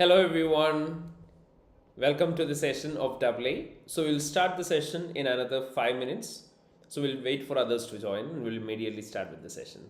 Hello everyone, welcome to the session of AA. So we'll start the session in another 5 minutes. So we'll wait for others to join and we'll immediately start with the session.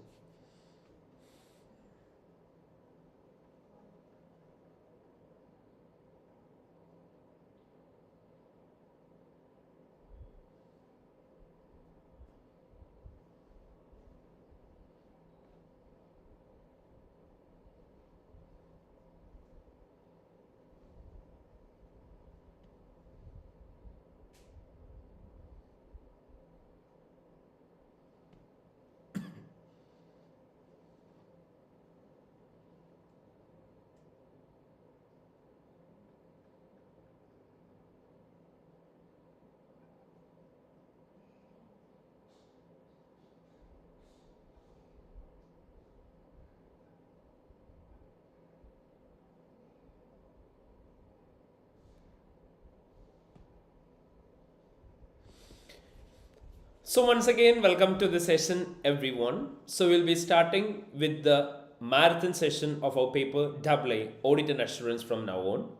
So once again, welcome to the session everyone. So we'll be starting with the marathon session of our paper AA, Audit and Assurance from now on.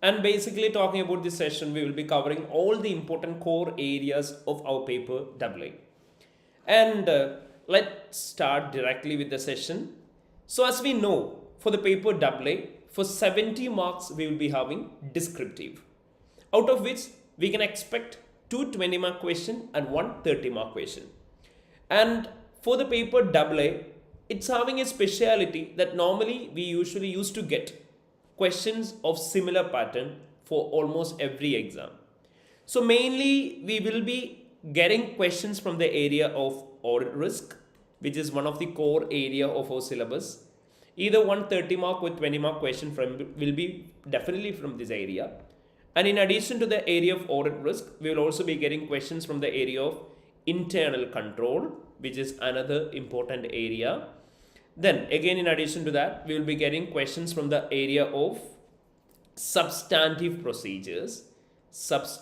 And basically talking about this session, we will be covering all the important core areas of our paper AA. And let's start directly with the session. So as we know, for the paper AA, for 70 marks, we will be having descriptive, out of which we can expect two 20-mark question and one 30-mark question. And for the paper AA, it's having a speciality that normally we usually used to get questions of similar pattern for almost every exam. So mainly we will be getting questions from the area of audit risk, which is one of the core area of our syllabus. Either one 30-mark with 20-mark question will be definitely from this area. And in addition to the area of audit risk, we will also be getting questions from the area of internal control, which is another important area. Then again, in addition to that, we will be getting questions from the area of substantive procedures. So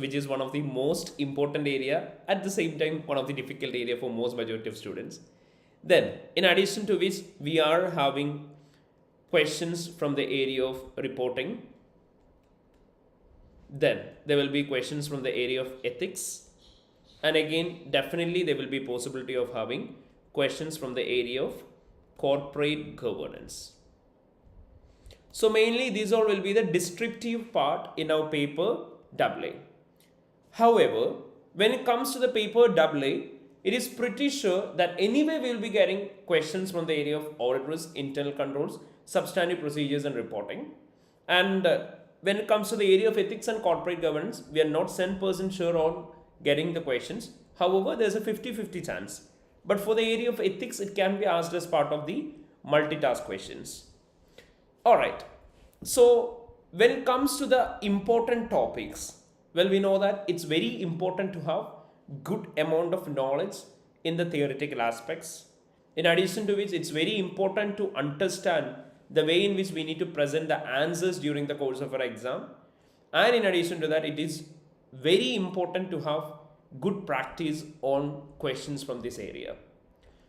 which is one of the most important area, at the same time one of the difficult area for most majority of students. Then in addition to which, we are having questions from the area of reporting. Then there will be questions from the area of ethics. And again, definitely there will be possibility of having questions from the area of corporate governance. So mainly these all will be the descriptive part in our paper AA. However, when it comes to the paper AA, it is pretty sure that anyway we will be getting questions from the area of audit risk, internal controls, substantive procedures and reporting. And when it comes to the area of ethics and corporate governance, we are not 100% sure on getting the questions. However, there's a 50-50 chance. But for the area of ethics, it can be asked as part of the multitask questions. Alright, so when it comes to the important topics, well, we know that it's very important to have good amount of knowledge in the theoretical aspects. In addition to which, it's very important to understand the way in which we need to present the answers during the course of our exam. And in addition to that, it is very important to have good practice on questions from this area.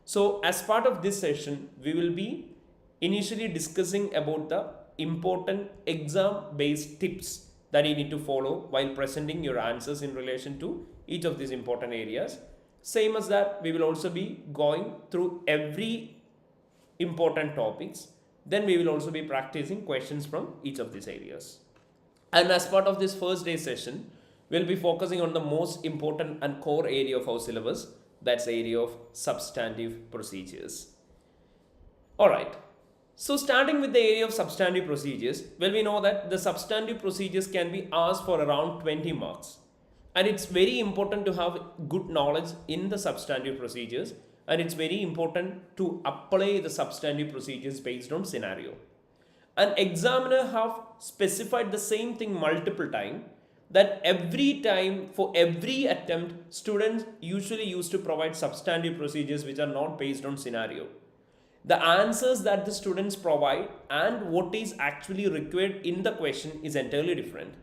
So as part of this session, we will be initially discussing about the important exam based tips that you need to follow while presenting your answers in relation to each of these important areas. Same as that, we will also be going through every important topics. Then we will also be practicing questions from each of these areas. And as part of this first day session, we'll be focusing on the most important and core area of our syllabus, that's the area of substantive procedures. Alright, so starting with the area of substantive procedures, well, we know that the substantive procedures can be asked for around 20 marks. And it's very important to have good knowledge in the substantive procedures, and it's very important to apply the substantive procedures based on scenario. An examiner have specified the same thing multiple times, that every time for every attempt, students usually used to provide substantive procedures which are not based on scenario. The answers that the students provide and what is actually required in the question is entirely different.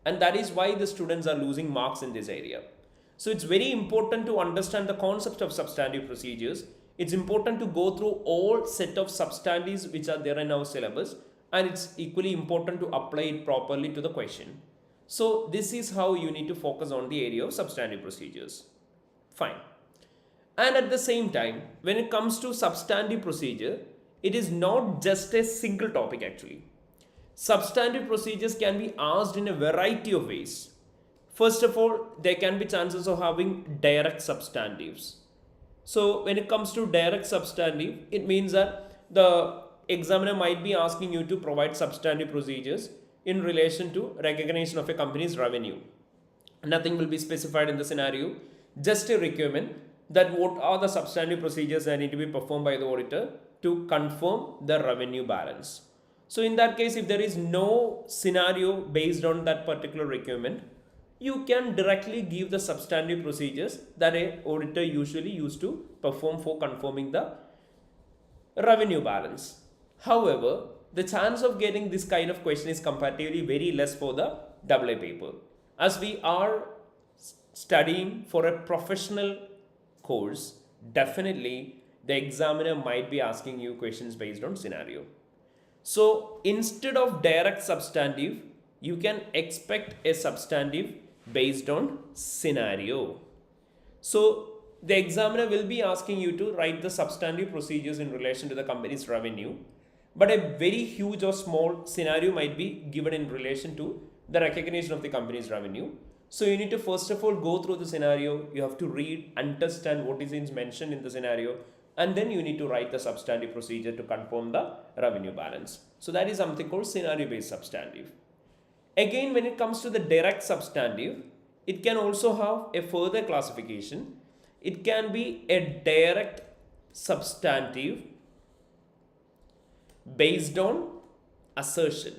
And that is why the students are losing marks in this area. So it's very important to understand the concept of substantive procedures it's important to go through all set of substantives which are there in our syllabus, and it's equally important to apply it properly to the question. So this is how you need to focus on the area of substantive procedures. Fine. And at the same time, when it comes to substantive procedure, it is not just a single topic actually. Substantive procedures can be asked in a variety of ways. First of all, there can be chances of having direct substantives. So when it comes to direct substantive, it means that the examiner might be asking you to provide substantive procedures in relation to recognition of a company's revenue. Nothing will be specified in the scenario, just a requirement that what are the substantive procedures that need to be performed by the auditor to confirm the revenue balance. So in that case, if there is no scenario based on that particular requirement, you can directly give the substantive procedures that an auditor usually used to perform for confirming the revenue balance. However, the chance of getting this kind of question is comparatively very less for the AA paper. As we are studying for a professional course, definitely the examiner might be asking you questions based on scenario. So instead of direct substantive, you can expect a substantive based on scenario. So the examiner will be asking you to write the substantive procedures in relation to the company's revenue, but a very huge or small scenario might be given in relation to the recognition of the company's revenue. So you need to first of all go through the scenario, you have to read, understand what is mentioned in the scenario, and then you need to write the substantive procedure to confirm the revenue balance. So that is something called scenario based substantive. Again, when it comes to the direct substantive, it can also have a further classification. It can be a direct substantive based on assertion.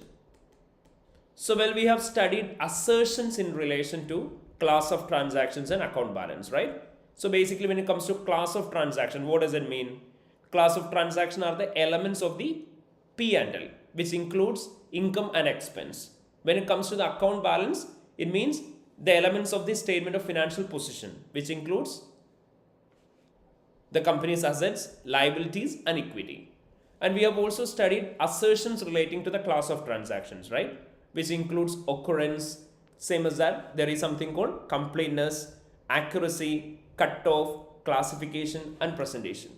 So well, we have studied assertions in relation to class of transactions and account balance, right? So basically when it comes to class of transaction, what does it mean? Class of transaction are the elements of the P&L, which includes income and expense. When it comes to the account balance, it means the elements of the statement of financial position, which includes the company's assets, liabilities, and equity. And we have also studied assertions relating to the class of transactions, right? Which includes occurrence, same as that. There is something called completeness, accuracy, cutoff, classification, and presentation.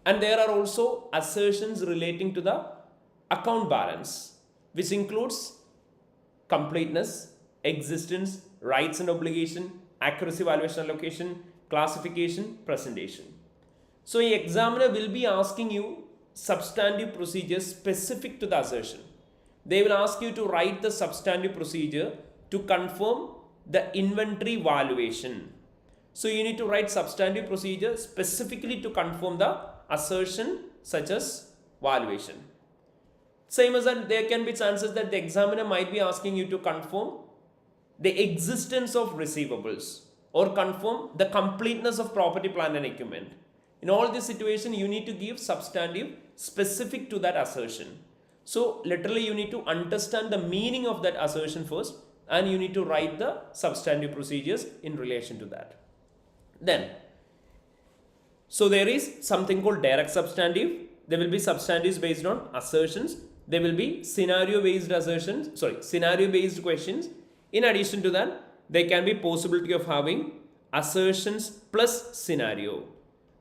And there are also assertions relating to the account balance, which includes completeness, existence, rights and obligation, accuracy, valuation, allocation, classification, presentation. So the examiner will be asking you substantive procedures specific to the assertion. They will ask you to write the substantive procedure to confirm the inventory valuation. So you need to write substantive procedure specifically to confirm the assertion such as valuation. Same as that, there can be chances that the examiner might be asking you to confirm the existence of receivables or confirm the completeness of property, plant and equipment. In all this situation, you need to give substantive specific to that assertion. So literally you need to understand the meaning of that assertion first, and you need to write the substantive procedures in relation to that. Then, so there is something called direct substantive. There will be substantives based on assertions. There will be scenario based questions. In addition to that, there can be possibility of having assertions plus scenario.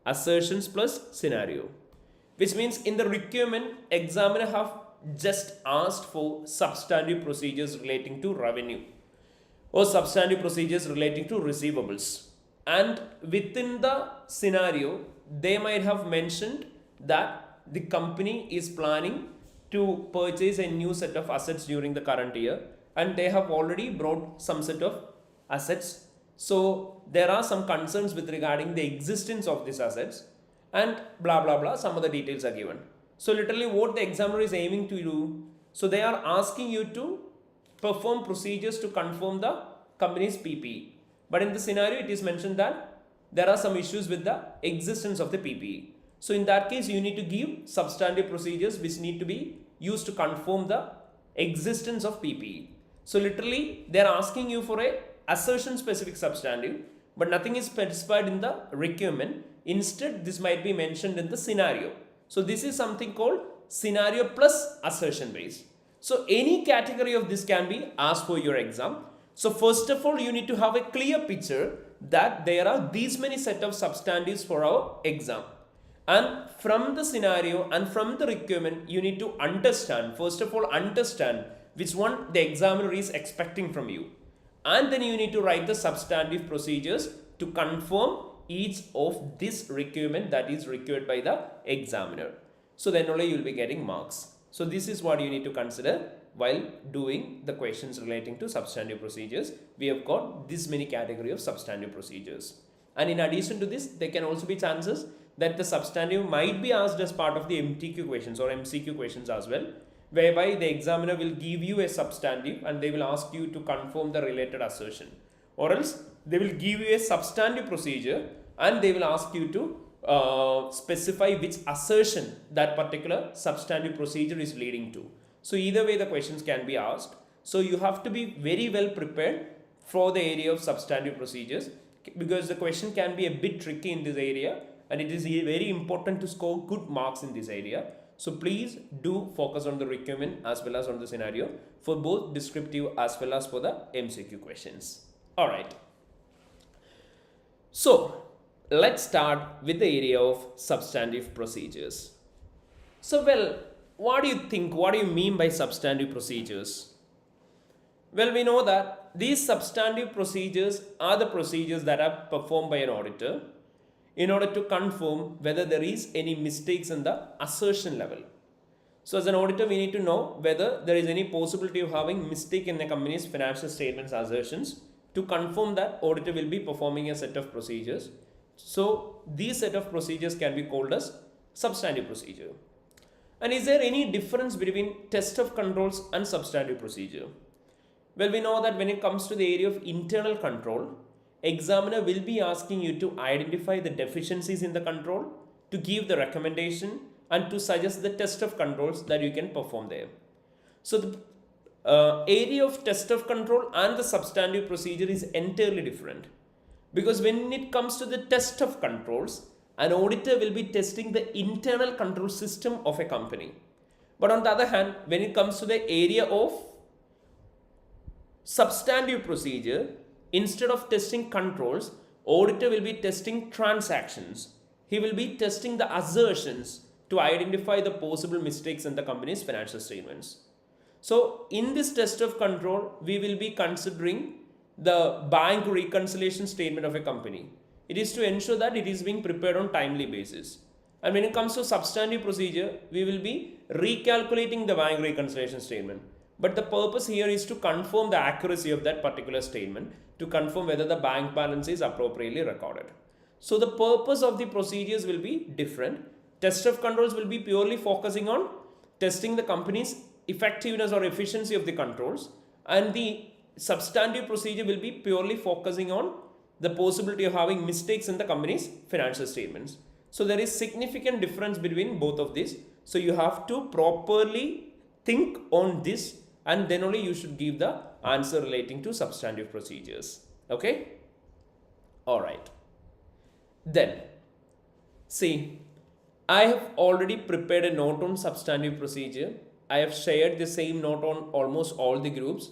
Assertions plus scenario. Which means in the requirement, examiner have just asked for substantive procedures relating to revenue or substantive procedures relating to receivables. And within the scenario, they might have mentioned that the company is planning to purchase a new set of assets during the current year, and they have already brought some set of assets. So there are some concerns with regarding the existence of these assets, and blah blah blah, some of the details are given. So literally what the examiner is aiming to do, so they are asking you to perform procedures to confirm the company's PPE. But in the scenario, it is mentioned that there are some issues with the existence of the PPE. So in that case, you need to give substantive procedures which need to be used to confirm the existence of PPE. So literally, they are asking you for a assertion specific substantive, but nothing is specified in the requirement. Instead, this might be mentioned in the scenario. So this is something called scenario plus assertion based. So any category of this can be asked for your exam. So first of all, you need to have a clear picture that there are these many set of substantives for our exam. And from the scenario and from the requirement, you need to understand, first of all, understand which one the examiner is expecting from you. And then you need to write the substantive procedures to confirm each of this requirement that is required by the examiner. So then only you will be getting marks. So this is what you need to consider while doing the questions relating to substantive procedures. We have got this many category of substantive procedures. And in addition to this, there can also be chances that the substantive might be asked as part of the MTQ questions or MCQ questions as well, whereby the examiner will give you a substantive and they will ask you to confirm the related assertion. Or else they will give you a substantive procedure and they will ask you to specify which assertion that particular substantive procedure is leading to. So either way the questions can be asked. So you have to be very well prepared for the area of substantive procedures, because the question can be a bit tricky in this area and it is very important to score good marks in this area. So please do focus on the requirement as well as on the scenario for both descriptive as well as for the MCQ questions. Alright. So let's start with the area of substantive procedures. So well, what do you think? What do you mean by substantive procedures? Well, we know that these substantive procedures are the procedures that are performed by an auditor in order to confirm whether there is any mistakes in the assertion level. So as an auditor, we need to know whether there is any possibility of having mistake in the company's financial statements assertions. To confirm that, auditor will be performing a set of procedures. So these set of procedures can be called as substantive procedure. And is there any difference between test of controls and substantive procedure? Well, we know that when it comes to the area of internal control, examiner will be asking you to identify the deficiencies in the control, to give the recommendation and to suggest the test of controls that you can perform there. So the area of test of control and the substantive procedure is entirely different, because when it comes to the test of controls, an auditor will be testing the internal control system of a company. But on the other hand, when it comes to the area of substantive procedure, instead of testing controls, auditor will be testing transactions. He will be testing the assertions to identify the possible mistakes in the company's financial statements. So in this test of control, we will be considering the bank reconciliation statement of a company. It is to ensure that it is being prepared on timely basis. And when it comes to substantive procedure, we will be recalculating the bank reconciliation statement. But the purpose here is to confirm the accuracy of that particular statement, to confirm whether the bank balance is appropriately recorded. So the purpose of the procedures will be different. Test of controls will be purely focusing on testing the company's effectiveness or efficiency of the controls, and the substantive procedure will be purely focusing on the possibility of having mistakes in the company's financial statements. So there is significant difference between both of these. So you have to properly think on this and then only you should give the answer relating to substantive procedures. Okay? Alright. Then, see, I have already prepared a note on substantive procedure. I have shared the same note on almost all the groups.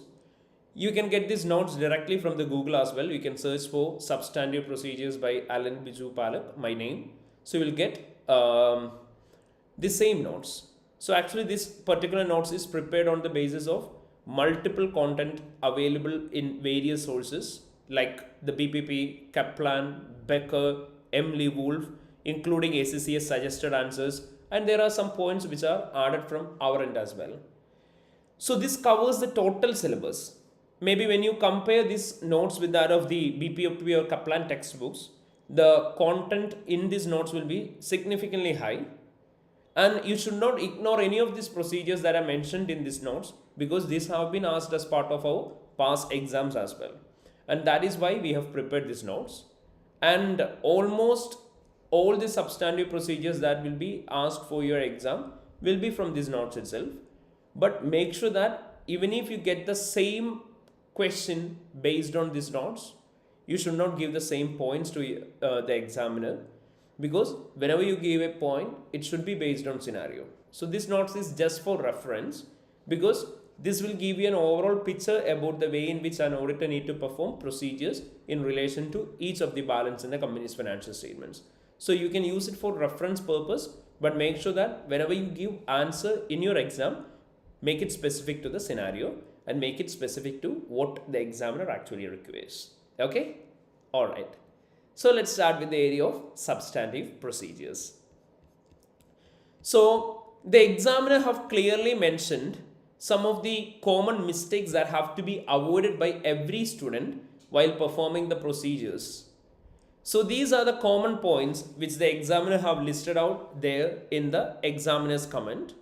You can get these notes directly from the Google as well. You can search for substantive procedures by Biju Palak, my name. So you will get the same notes. So actually this particular notes is prepared on the basis of multiple content available in various sources like the BPP, Kaplan, Becker, Emily Wolf, including ACCA suggested answers, and there are some points which are added from our end as well. So this covers the total syllabus. Maybe when you compare these notes with that of the BPP or Kaplan textbooks, the content in these notes will be significantly high. And you should not ignore any of these procedures that are mentioned in these notes, because these have been asked as part of our past exams as well. And that is why we have prepared these notes. And almost all the substantive procedures that will be asked for your exam will be from these notes itself. But make sure that even if you get the same question based on these notes, you should not give the same points to the examiner. because whenever you give a point, it should be based on scenario. So this notes is just for reference, because this will give you an overall picture about the way in which an auditor need to perform procedures in relation to each of the balance in the company's financial statements. So you can use it for reference purpose, but make sure that whenever you give answer in your exam, make it specific to the scenario and make it specific to what the examiner actually requires. Okay? Alright. So let's start with the area of substantive procedures. So the examiner have clearly mentioned some of the common mistakes that have to be avoided by every student while performing the procedures. So these are the common points which the examiner have listed out there in the examiner's comment.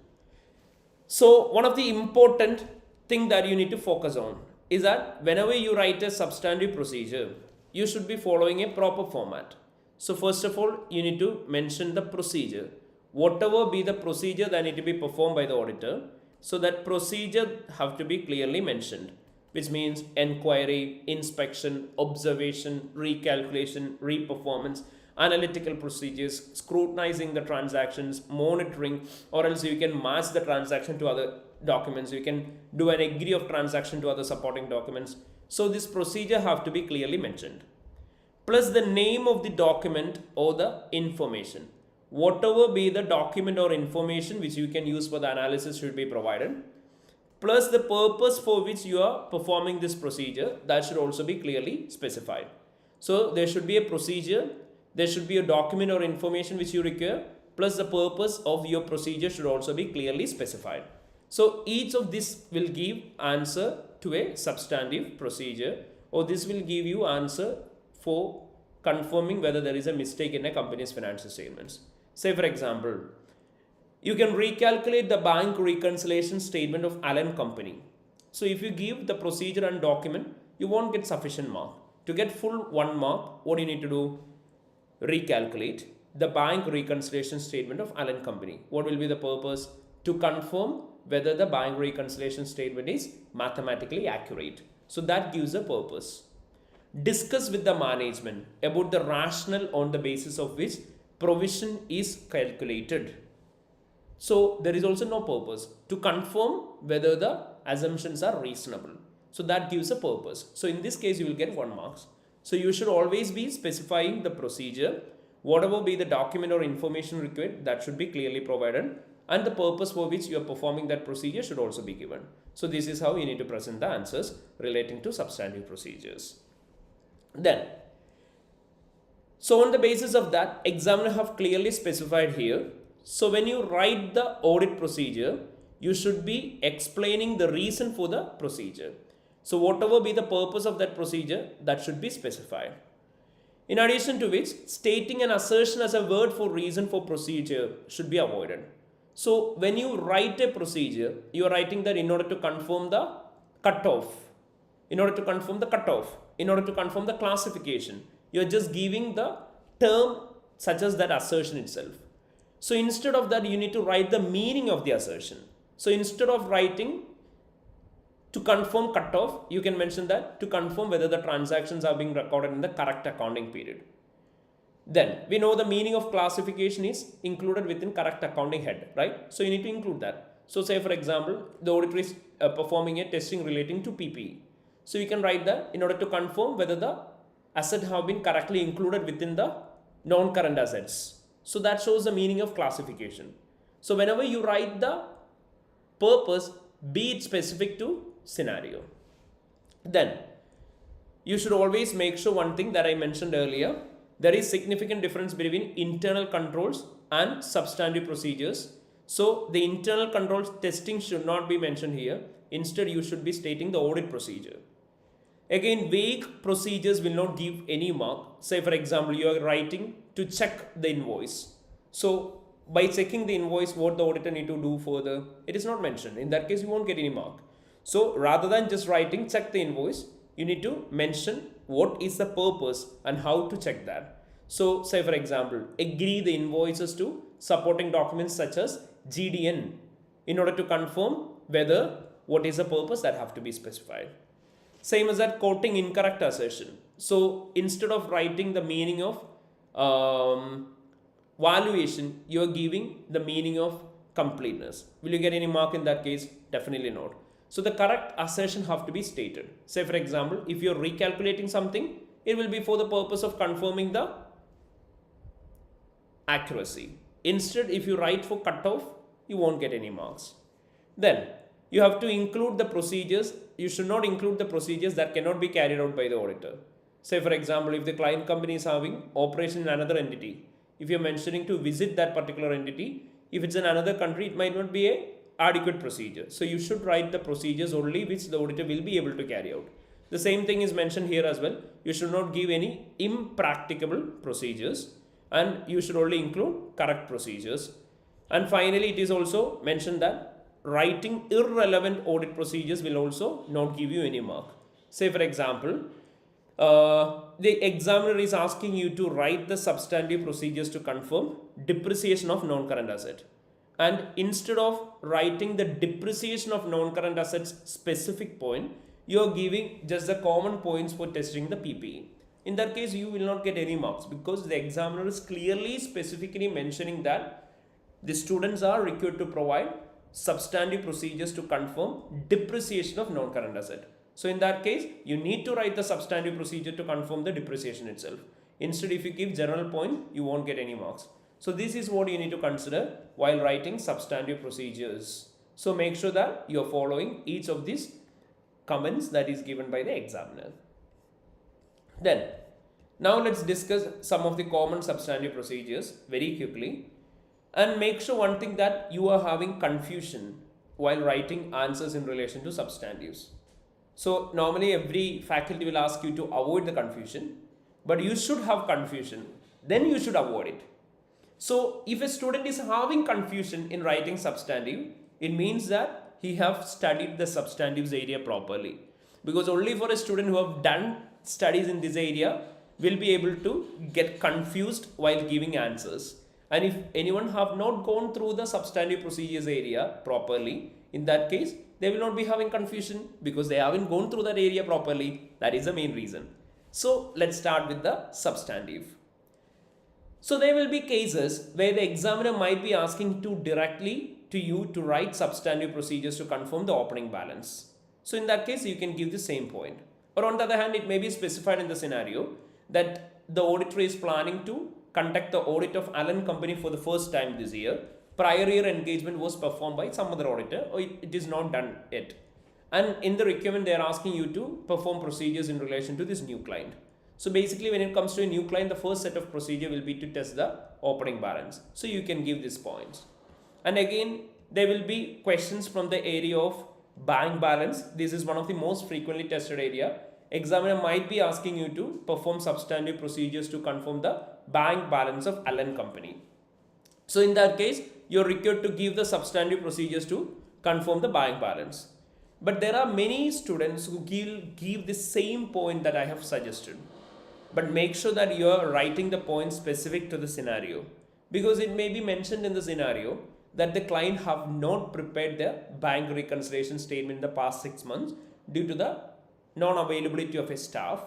So one of the important thing that you need to focus on is that whenever you write a substantive procedure, you should be following a proper format. So first of all, you need to mention the procedure. Whatever be the procedure that need to be performed by the auditor, so that procedure have to be clearly mentioned, which means inquiry, inspection, observation, recalculation, reperformance, analytical procedures, scrutinizing the transactions, monitoring, or else you can match the transaction to other documents. You can do an agree of transaction to other supporting documents. So this procedure have to be clearly mentioned. Plus the name of the document or the information. Whatever be the document or information which you can use for the analysis should be provided. Plus the purpose for which you are performing this procedure, that should also be clearly specified. So there should be a procedure, there should be a document or information which you require, plus the purpose of your procedure should also be clearly specified. So each of this will give answer to a substantive procedure, or this will give you answer for confirming whether there is a mistake in a company's financial statements. Say for example, you can recalculate the bank reconciliation statement of Allen Company. So if you give the procedure and document, you won't get sufficient mark. To get full 1 mark, what you need to do? Recalculate the bank reconciliation statement of Allen Company. What will be the purpose? To confirm whether the bank reconciliation statement is mathematically accurate. So that gives a purpose. Discuss with the management about the rationale on the basis of which provision is calculated. So there is also no purpose. To confirm whether the assumptions are reasonable. So that gives a purpose. So in this case you will get 1 mark. So you should always be specifying the procedure. Whatever be the document or information required, that should be clearly provided. And the purpose for which you are performing that procedure should also be given. So this is how you need to present the answers relating to substantive procedures. Then, so on the basis of that, examiner have clearly specified here. So when you write the audit procedure, you should be explaining the reason for the procedure. So whatever be the purpose of that procedure, that should be specified. In addition to which, stating an assertion as a word for reason for procedure should be avoided. So when you write a procedure, you are writing that in order to confirm the cutoff, in order to confirm the cutoff, in order to confirm the classification, you are just giving the term such as that assertion itself. So instead of that, you need to write the meaning of the assertion. So instead of writing to confirm cutoff, you can mention that to confirm whether the transactions are being recorded in the correct accounting period. Then we know the meaning of classification is included within correct accounting head, right? So you need to include that. So say for example, the auditor is performing a testing relating to PPE. So you can write that in order to confirm whether the assets have been correctly included within the non-current assets. So that shows the meaning of classification. So whenever you write the purpose, be it specific to scenario. Then you should always make sure one thing that I mentioned earlier. There is significant difference between internal controls and substantive procedures. So the internal controls testing should not be mentioned here. Instead, you should be stating the audit procedure. Again, vague procedures will not give any mark. Say for example, you are writing to check the invoice. So by checking the invoice, what the auditor need to do further, it is not mentioned. In that case, you won't get any mark. So rather than just writing check the invoice, you need to mention what is the purpose and how to check that. So say for example, agree the invoices to supporting documents such as GDN in order to confirm whether what is the purpose that have to be specified. Same as that quoting incorrect assertion. So instead of writing the meaning of valuation, you are giving the meaning of completeness. Will you get any mark in that case? Definitely not. So the correct assertion have to be stated. Say for example, if you're recalculating something, it will be for the purpose of confirming the accuracy. Instead, if you write for cutoff, you won't get any marks. Then you have to include the procedures. You should not include the procedures that cannot be carried out by the auditor. Say for example, if the client company is having operation in another entity, if you're mentioning to visit that particular entity, if it's in another country, it might not be a adequate procedure. So you should write the procedures only which the auditor will be able to carry out. The same thing is mentioned here as well. You should not give any impracticable procedures, and you should only include correct procedures. And finally, it is also mentioned that writing irrelevant audit procedures will also not give you any mark. Say for example, the examiner is asking you to write the substantive procedures to confirm depreciation of non-current asset, and instead of writing the depreciation of non-current assets specific point, you are giving just the common points for testing the PPE. In that case, you will not get any marks because the examiner is clearly specifically mentioning that the students are required to provide substantive procedures to confirm depreciation of non-current asset. So in that case, you need to write the substantive procedure to confirm the depreciation itself. Instead, if you give general point, you won't get any marks. So this is what you need to consider while writing substantive procedures. So make sure that you are following each of these comments that is given by the examiner. Then, now let's discuss some of the common substantive procedures very quickly, and make sure one thing, that you are having confusion while writing answers in relation to substantives. So normally every faculty will ask you to avoid the confusion, but you should have confusion, then you should avoid it. So if a student is having confusion in writing substantive, it means that he have studied the substantives area properly, because only for a student who have done studies in this area will be able to get confused while giving answers. And if anyone have not gone through the substantive procedures area properly, in that case, they will not be having confusion because they haven't gone through that area properly. That is the main reason. So let's start with the substantive. So there will be cases where the examiner might be asking to directly to you to write substantive procedures to confirm the opening balance. So in that case, you can give the same point. Or on the other hand, it may be specified in the scenario that the auditor is planning to conduct the audit of Allen company for the first time this year. Prior year engagement was performed by some other auditor, or it is not done yet. And in the requirement, they are asking you to perform procedures in relation to this new client. So basically, when it comes to a new client, the first set of procedure will be to test the opening balance. So you can give these points. And again, there will be questions from the area of bank balance. This is one of the most frequently tested area. Examiner might be asking you to perform substantive procedures to confirm the bank balance of Allen company. So in that case, you're required to give the substantive procedures to confirm the bank balance. But there are many students who give the same point that I have suggested. But make sure that you are writing the points specific to the scenario, because it may be mentioned in the scenario that the client have not prepared their bank reconciliation statement in the past 6 months due to the non-availability of a staff.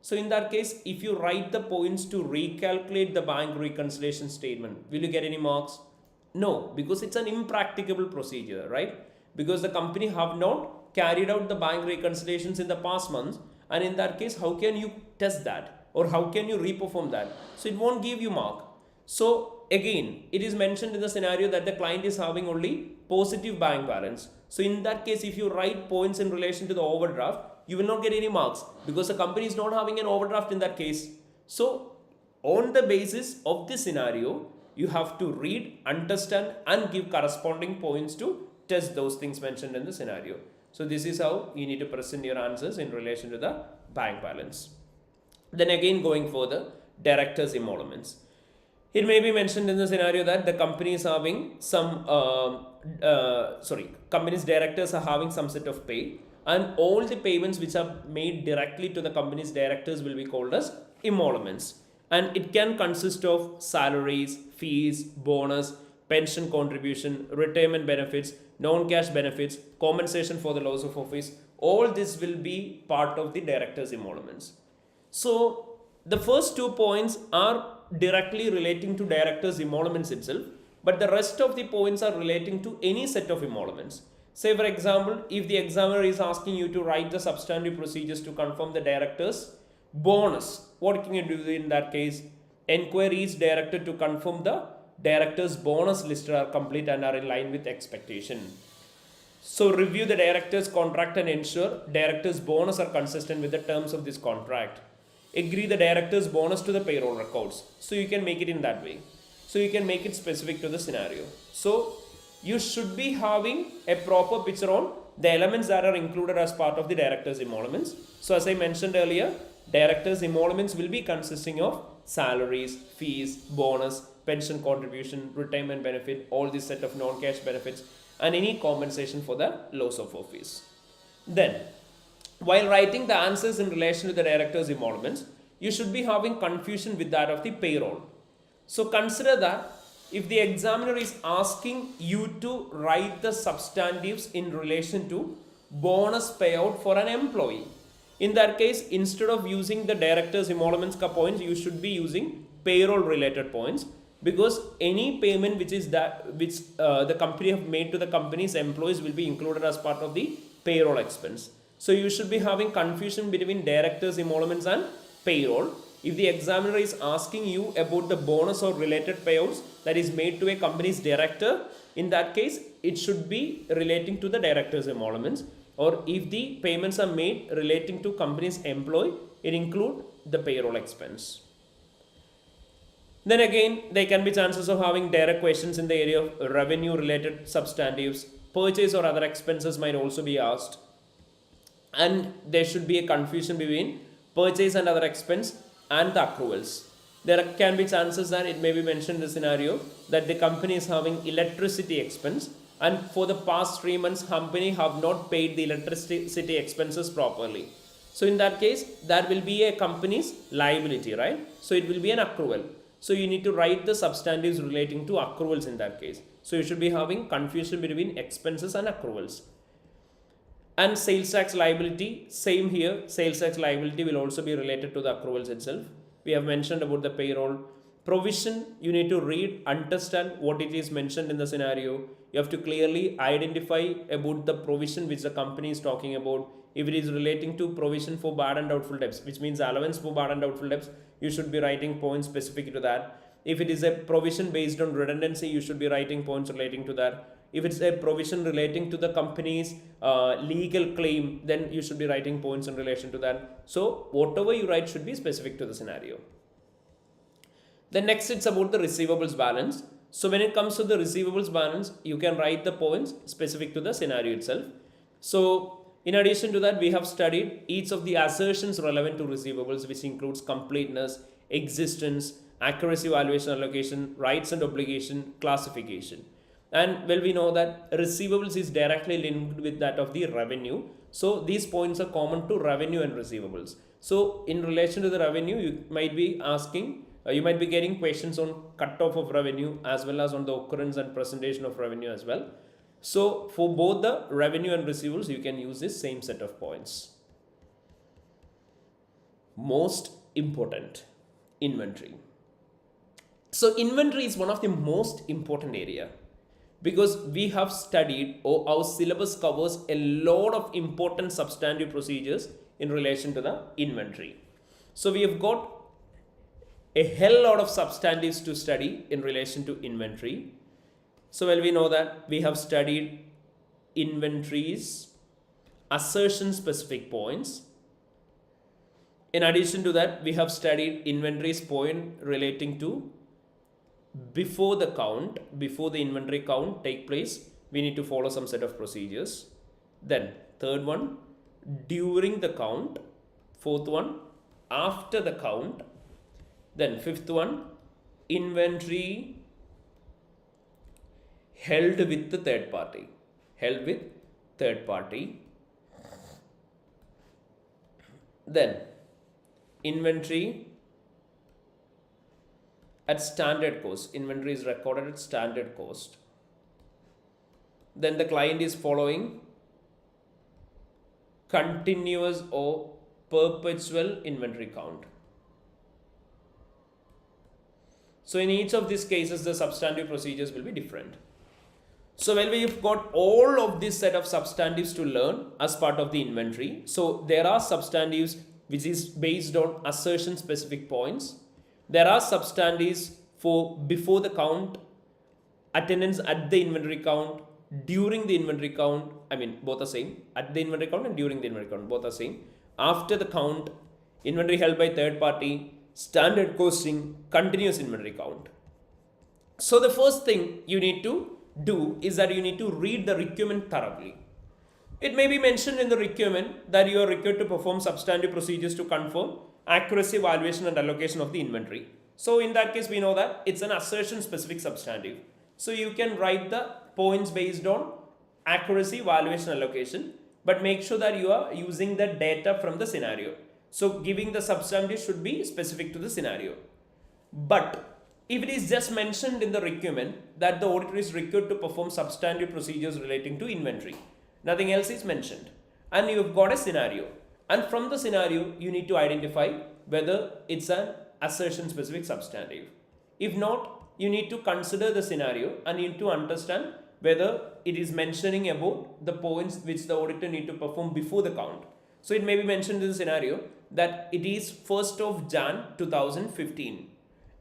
So in that case, if you write the points to recalculate the bank reconciliation statement, will you get any marks? No, because it's an impracticable procedure, right? Because the company have not carried out the bank reconciliations in the past months, and in that case, how can you test that? Or how can you reperform that? So it won't give you mark. So again, it is mentioned in the scenario that the client is having only positive bank balance. So in that case, if you write points in relation to the overdraft, you will not get any marks because the company is not having an overdraft in that case. So on the basis of this scenario, you have to read, understand, and give corresponding points to test those things mentioned in the scenario. So this is how you need to present your answers in relation to the bank balance. Then again, going further, directors' emoluments. It may be mentioned in the scenario that the company is having some, company's directors are having some set of pay, and all the payments which are made directly to the company's directors will be called as emoluments. And it can consist of salaries, fees, bonus, pension contribution, retirement benefits, non-cash benefits, compensation for the loss of office. All this will be part of the director's emoluments. So the first 2 points are directly relating to director's emoluments itself, but the rest of the points are relating to any set of emoluments. Say for example, if the examiner is asking you to write the substantive procedures to confirm the director's bonus, what can you do in that case? Enquiry is directed to confirm the director's bonus listed are complete and are in line with expectation. So review the director's contract and ensure director's bonus are consistent with the terms of this contract. Agree the director's bonus to the payroll records. So you can make it in that way. So you can make it specific to the scenario. So you should be having a proper picture on the elements that are included as part of the director's emoluments. So as I mentioned earlier, director's emoluments will be consisting of salaries, fees, bonus, pension contribution, retirement benefit, all this set of non-cash benefits, and any compensation for the loss of office. Then, while writing the answers in relation to the director's emoluments, you should be having confusion with that of the payroll. So consider that if the examiner is asking you to write the substantives in relation to bonus payout for an employee, in that case, instead of using the director's emoluments points, you should be using payroll related points, because any payment which the company have made to the company's employees will be included as part of the payroll expense. So you should be having confusion between director's emoluments and payroll. If the examiner is asking you about the bonus or related payouts that is made to a company's director, in that case it should be relating to the director's emoluments. Or if the payments are made relating to company's employee, it include the payroll expense. Then again, there can be chances of having direct questions in the area of revenue related substantives. Purchase or other expenses might also be asked. And there should be a confusion between purchase and other expense and the accruals. There can be chances that it may be mentioned in the scenario that the company is having electricity expense, and for the past 3 months company have not paid the electricity expenses properly. So in that case, that will be a company's liability, right? So it will be an accrual. So you need to write the substantives relating to accruals in that case. So you should be having confusion between expenses and accruals. And sales tax liability, same here. Sales tax liability will also be related to the accruals itself. We have mentioned about the payroll. Provision, you need to read, understand what it is mentioned in the scenario. You have to clearly identify about the provision which the company is talking about. If it is relating to provision for bad and doubtful debts, which means allowance for bad and doubtful debts, you should be writing points specific to that. If it is a provision based on redundancy, you should be writing points relating to that. If it's a provision relating to the company's legal claim, then you should be writing points in relation to that. So whatever you write should be specific to the scenario. Then next, it's about the receivables balance. So when it comes to the receivables balance, you can write the points specific to the scenario itself. So in addition to that, we have studied each of the assertions relevant to receivables, which includes completeness, existence, accuracy, valuation, allocation, rights and obligation, classification. And well, we know that receivables is directly linked with that of the revenue. So these points are common to revenue and receivables. So in relation to the revenue, you might be asking, you might be getting questions on cutoff of revenue as well as on the occurrence and presentation of revenue as well. So for both the revenue and receivables, you can use this same set of points. Most important, inventory. So inventory is one of the most important area, because we have studied, or our syllabus covers a lot of important substantive procedures in relation to the inventory. So we have got a hell lot of substantives to study in relation to inventory. So well, we know that we have studied inventories, assertion specific points. In addition to that, we have studied inventories point relating to before the count, before the inventory count take place, we need to follow some set of procedures. Then third one, during the count. Fourth one, after the count. Then fifth one, inventory held with the third party. Held with third party. Then inventory at standard cost. Inventory is recorded at standard cost. Then the client is following continuous or perpetual inventory count. So in each of these cases, the substantive procedures will be different. So when we've got all of this set of substantives to learn as part of the inventory, so there are substantives which is based on assertion specific points. There are substantives for before the count, attendance at the inventory count, during the inventory count, both are same, at the inventory count and during the inventory count, both are same. After the count, inventory held by third party, standard costing, continuous inventory count. So the first thing you need to do is that you need to read the requirement thoroughly. It may be mentioned in the requirement that you are required to perform substantive procedures to confirm accuracy, valuation and allocation of the inventory. So in that case, we know that it's an assertion specific substantive. So you can write the points based on accuracy, valuation, allocation, but make sure that you are using the data from the scenario. So giving the substantive should be specific to the scenario. But if it is just mentioned in the requirement that the auditor is required to perform substantive procedures relating to inventory, nothing else is mentioned, and you've got a scenario, and from the scenario you need to identify whether it's an assertion specific substantive. If not, you need to consider the scenario and you need to understand whether it is mentioning about the points which the auditor need to perform before the count. So it may be mentioned in the scenario that it is 1st of Jan 2015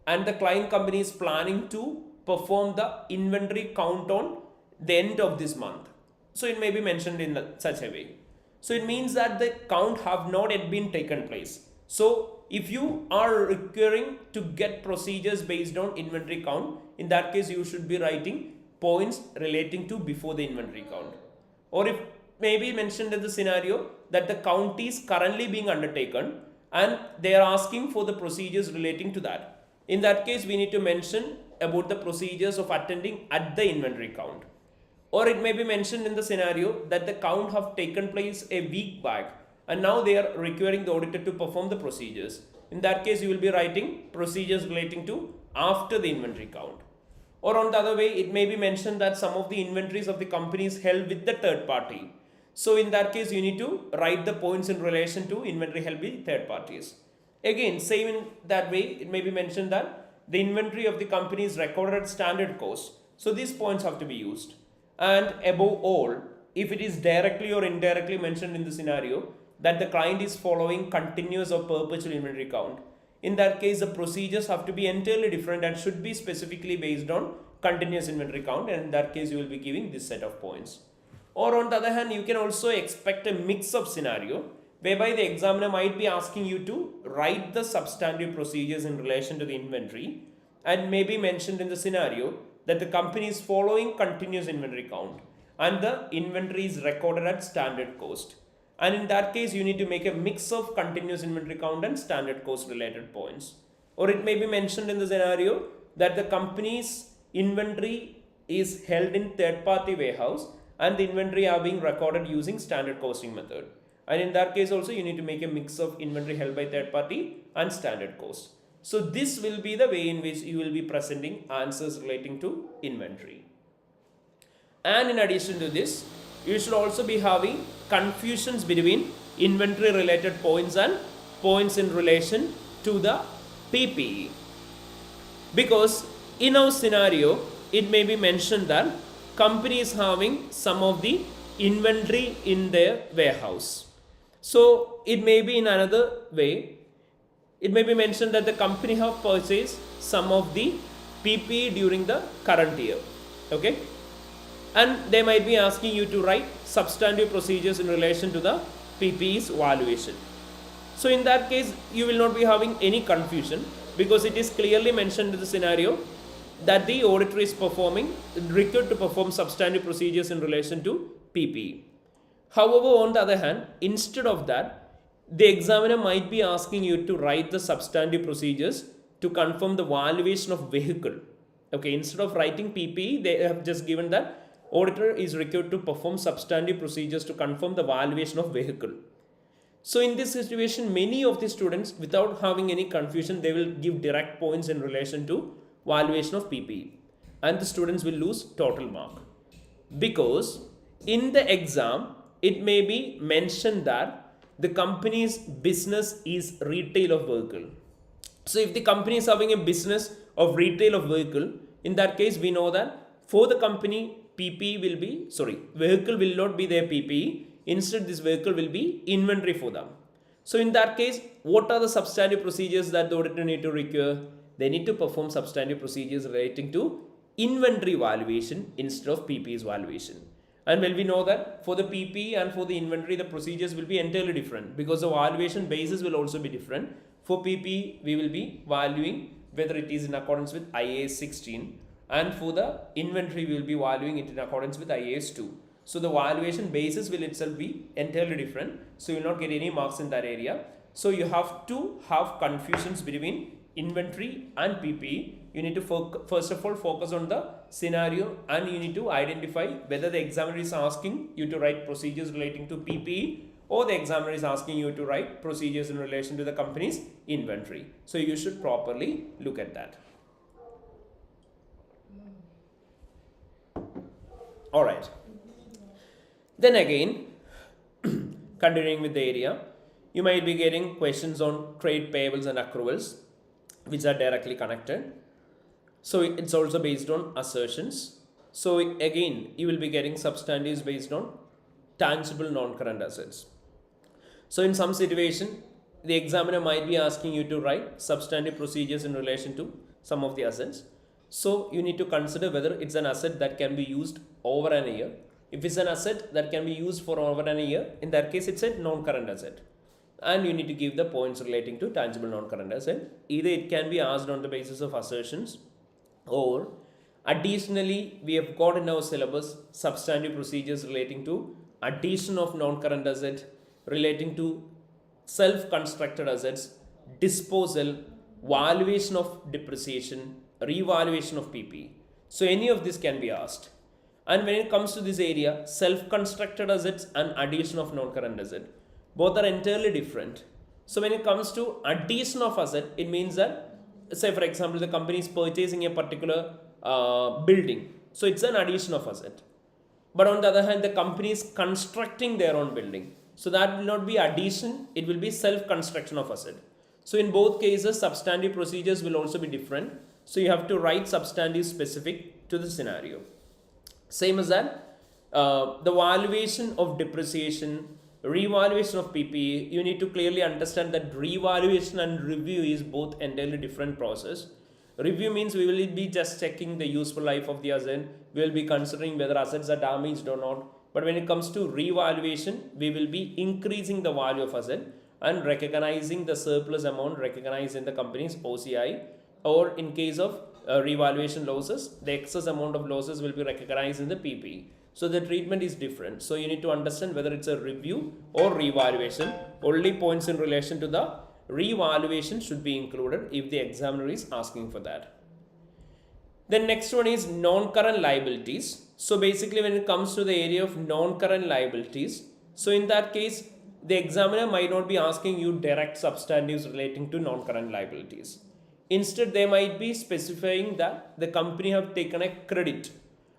and the client company is planning to perform the inventory count on the end of this month. So it may be mentioned in such a way. So it means that the count have not yet been taken place. So if you are requiring to get procedures based on inventory count, in that case you should be writing points relating to before the inventory count. Or if maybe mentioned in the scenario that the count is currently being undertaken and they are asking for the procedures relating to that. In that case, we need to mention about the procedures of attending at the inventory count. Or it may be mentioned in the scenario that the count have taken place a week back and now they are requiring the auditor to perform the procedures. In that case, you will be writing procedures relating to after the inventory count. Or on the other way, it may be mentioned that some of the inventories of the company is held with the third party. So in that case, you need to write the points in relation to inventory held by third parties. Again, same in that way, it may be mentioned that the inventory of the company is recorded at standard cost. So these points have to be used. And above all, if it is directly or indirectly mentioned in the scenario that the client is following continuous or perpetual inventory count, in that case, the procedures have to be entirely different and should be specifically based on continuous inventory count. And in that case, you will be giving this set of points. Or on the other hand, you can also expect a mix of scenario whereby the examiner might be asking you to write the substantive procedures in relation to the inventory and may be mentioned in the scenario that the company is following continuous inventory count and the inventory is recorded at standard cost. And in that case, you need to make a mix of continuous inventory count and standard cost related points. Or it may be mentioned in the scenario that the company's inventory is held in third party warehouse and the inventory are being recorded using standard costing method. And in that case also, you need to make a mix of inventory held by third party and standard cost. So this will be the way in which you will be presenting answers relating to inventory. And in addition to this, you should also be having confusions between inventory related points and points in relation to the PPE. Because in our scenario, it may be mentioned that company is having some of the inventory in their warehouse. So it may be in another way, it may be mentioned that the company have purchased some of the PPE during the current year. Okay. And they might be asking you to write substantive procedures in relation to the PPE's valuation. So in that case, you will not be having any confusion because it is clearly mentioned in the scenario that the auditor is required to perform substantive procedures in relation to PPE. However, on the other hand, instead of that, the examiner might be asking you to write the substantive procedures to confirm the valuation of vehicle. Okay, instead of writing PPE, they have just given that auditor is required to perform substantive procedures to confirm the valuation of vehicle. So in this situation, many of the students, without having any confusion, they will give direct points in relation to valuation of PPE. And the students will lose total mark. Because in the exam, it may be mentioned that the company's business is retail of vehicle. So if the company is having a business of retail of vehicle, in that case we know that for the company PPE will be, vehicle will not be their PPE, instead this vehicle will be inventory for them. So in that case, what are the substantive procedures that the auditor need to require? They need to perform substantive procedures relating to inventory valuation instead of PPE's valuation. And well, we know that for the PPE and for the inventory, the procedures will be entirely different because the valuation basis will also be different. For PPE, we will be valuing whether it is in accordance with IAS 16, and for the inventory, we will be valuing it in accordance with IAS 2. So the valuation basis will itself be entirely different. So you will not get any marks in that area. So you have to have confusions between inventory and PPE. You need to first of all focus on the scenario, and you need to identify whether the examiner is asking you to write procedures relating to PPE or the examiner is asking you to write procedures in relation to the company's inventory. So you should properly look at that. Alright. Then again, continuing with the area, you might be getting questions on trade payables and accruals, which are directly connected. So it's also based on assertions. So again, you will be getting substantives based on tangible non-current assets. So in some situation, the examiner might be asking you to write substantive procedures in relation to some of the assets. So you need to consider whether it's an asset that can be used over an year. If it's an asset that can be used for over an year, in that case it's a non-current asset. And you need to give the points relating to tangible non-current asset. Either it can be asked on the basis of assertions, or additionally we have got in our syllabus substantive procedures relating to addition of non-current asset, relating to self-constructed assets, disposal, valuation of depreciation, revaluation of PPE. So any of this can be asked. And when it comes to this area, self-constructed assets and addition of non-current asset, both are entirely different. So when it comes to addition of asset, it means that, say for example, the company is purchasing a particular building. So it's an addition of asset. But on the other hand, the company is constructing their own building. So that will not be addition, it will be self-construction of asset. So in both cases, substantive procedures will also be different. So you have to write substantive specific to the scenario. Same as that, the valuation of depreciation, revaluation of PPE, you need to clearly understand that revaluation and review is both entirely different process. Review means we will be just checking the useful life of the asset. We will be considering whether assets are damaged or not. But when it comes to revaluation, we will be increasing the value of asset and recognizing the surplus amount recognized in the company's OCI, or in case of revaluation losses, the excess amount of losses will be recognized in the PPE. So the treatment is different. So you need to understand whether it's a review or revaluation. Only points in relation to the revaluation should be included if the examiner is asking for that. Then next one is non-current liabilities. So basically when it comes to the area of non-current liabilities, so in that case, the examiner might not be asking you direct substantives relating to non-current liabilities. Instead, they might be specifying that the company have taken a credit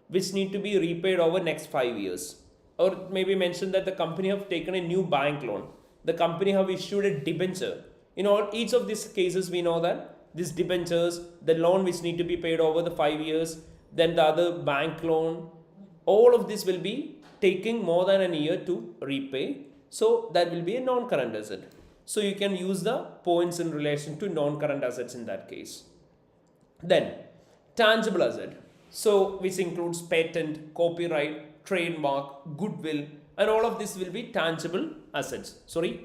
which need to be repaid over next 5 years. Or maybe mention that the company have taken a new bank loan. The company have issued a debenture. In each of these cases, we know that these debentures, the loan which need to be paid over the 5 years, then the other bank loan, all of this will be taking more than a year to repay. So that will be a non-current asset. So you can use the points in relation to non-current assets in that case. Then tangible asset. So which includes patent, copyright, trademark, goodwill, and all of this will be tangible assets.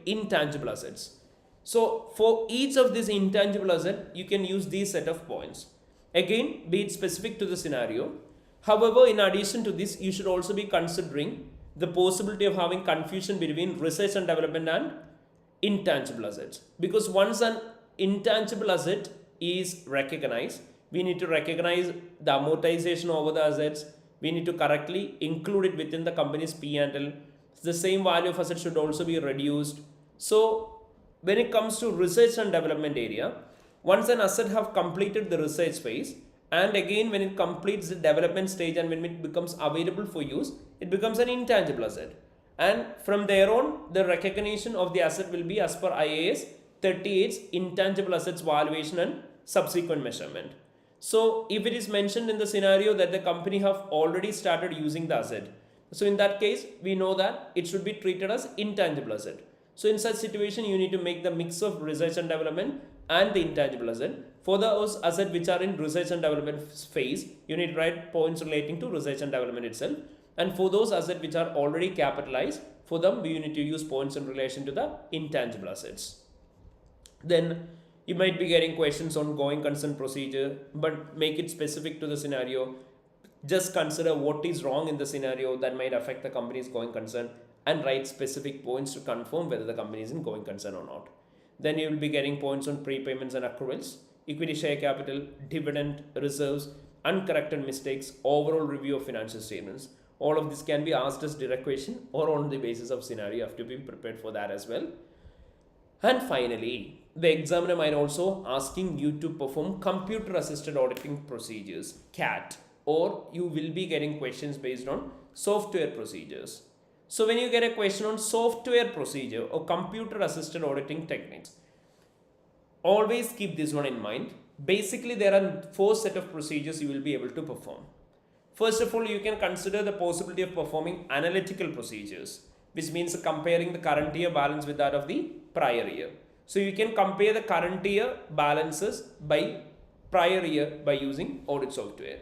Intangible assets. So for each of these intangible assets, you can use these set of points. Again, be it specific to the scenario. However, in addition to this, you should also be considering the possibility of having confusion between research and development and intangible assets. Because once an intangible asset is recognized, we need to recognize the amortization over the assets. We need to correctly include it within the company's P&L. The same value of assets should also be reduced. So when it comes to research and development area, once an asset have completed the research phase, and again when it completes the development stage and when it becomes available for use, it becomes an intangible asset. And from there on, the recognition of the asset will be as per IAS 38's intangible assets valuation and subsequent measurement. So if it is mentioned in the scenario that the company have already started using the asset, so in that case, we know that it should be treated as intangible asset. So in such situation, you need to make the mix of research and development and the intangible asset. For those assets which are in research and development phase, you need to write points relating to research and development itself. And for those assets which are already capitalized, for them, you need to use points in relation to the intangible assets. Then you might be getting questions on going concern procedure, but make it specific to the scenario. Just consider what is wrong in the scenario that might affect the company's going concern and write specific points to confirm whether the company is in going concern or not. Then you will be getting points on prepayments and accruals, equity share capital, dividend, reserves, uncorrected mistakes, overall review of financial statements. All of this can be asked as direct question or on the basis of scenario. You have to be prepared for that as well. And finally, the examiner might also asking you to perform computer assisted auditing procedures, CAT, or you will be getting questions based on software procedures. So when you get a question on software procedure or computer assisted auditing techniques, always keep this one in mind. Basically, there are 4 set of procedures you will be able to perform. First of all, you can consider the possibility of performing analytical procedures, which means comparing the current year balance with that of the prior year. So you can compare the current year balances by prior year by using audit software.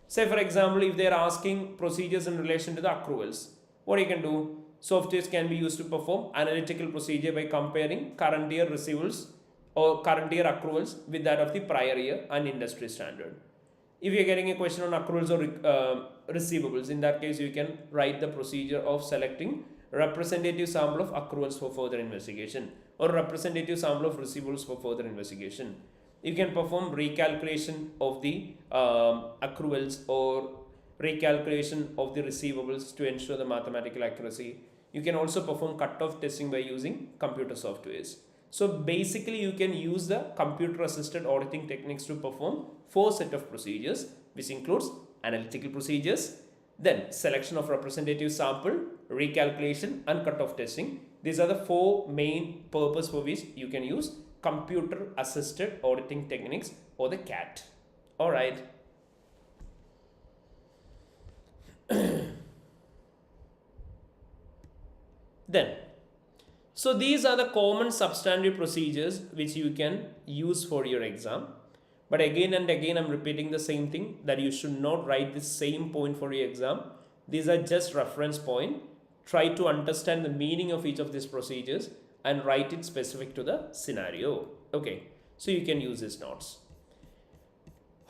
Say for example, if they are asking procedures in relation to the accruals, what you can do? Softwares can be used to perform analytical procedure by comparing current year receivables or current year accruals with that of the prior year and industry standard. If you are getting a question on accruals or receivables, in that case you can write the procedure of selecting representative sample of accruals for further investigation or representative sample of receivables for further investigation. You can perform recalculation of the accruals or recalculation of the receivables to ensure the mathematical accuracy. You can also perform cutoff testing by using computer softwares. So basically you can use the computer assisted auditing techniques to perform 4 set of procedures, which includes analytical procedures, then selection of representative sample, recalculation and cutoff testing. These are the 4 main purpose for which you can use computer assisted auditing techniques or the CAT. Alright. Then, so these are the common substantive procedures which you can use for your exam. But again and again I'm repeating the same thing, that you should not write the same point for your exam. These are just reference point. Try to understand the meaning of each of these procedures and write it specific to the scenario. Okay, so you can use these notes.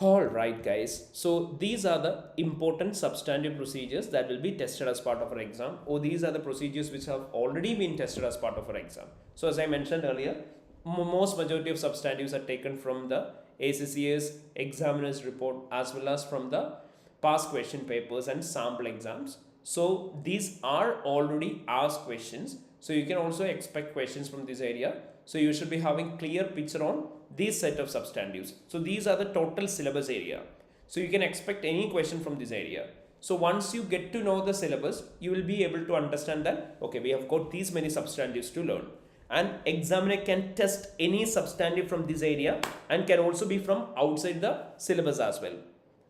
Alright guys, so these are the important substantive procedures that will be tested as part of our exam, or these are the procedures which have already been tested as part of our exam. So as I mentioned earlier, most majority of substantives are taken from the ACCA's examiner's report as well as from the past question papers and sample exams. So these are already asked questions. So you can also expect questions from this area. So you should be having clear picture on these set of substantives. So these are the total syllabus area. So you can expect any question from this area. So once you get to know the syllabus, you will be able to understand that, okay, we have got these many substantives to learn. And examiner can test any substantive from this area and can also be from outside the syllabus as well,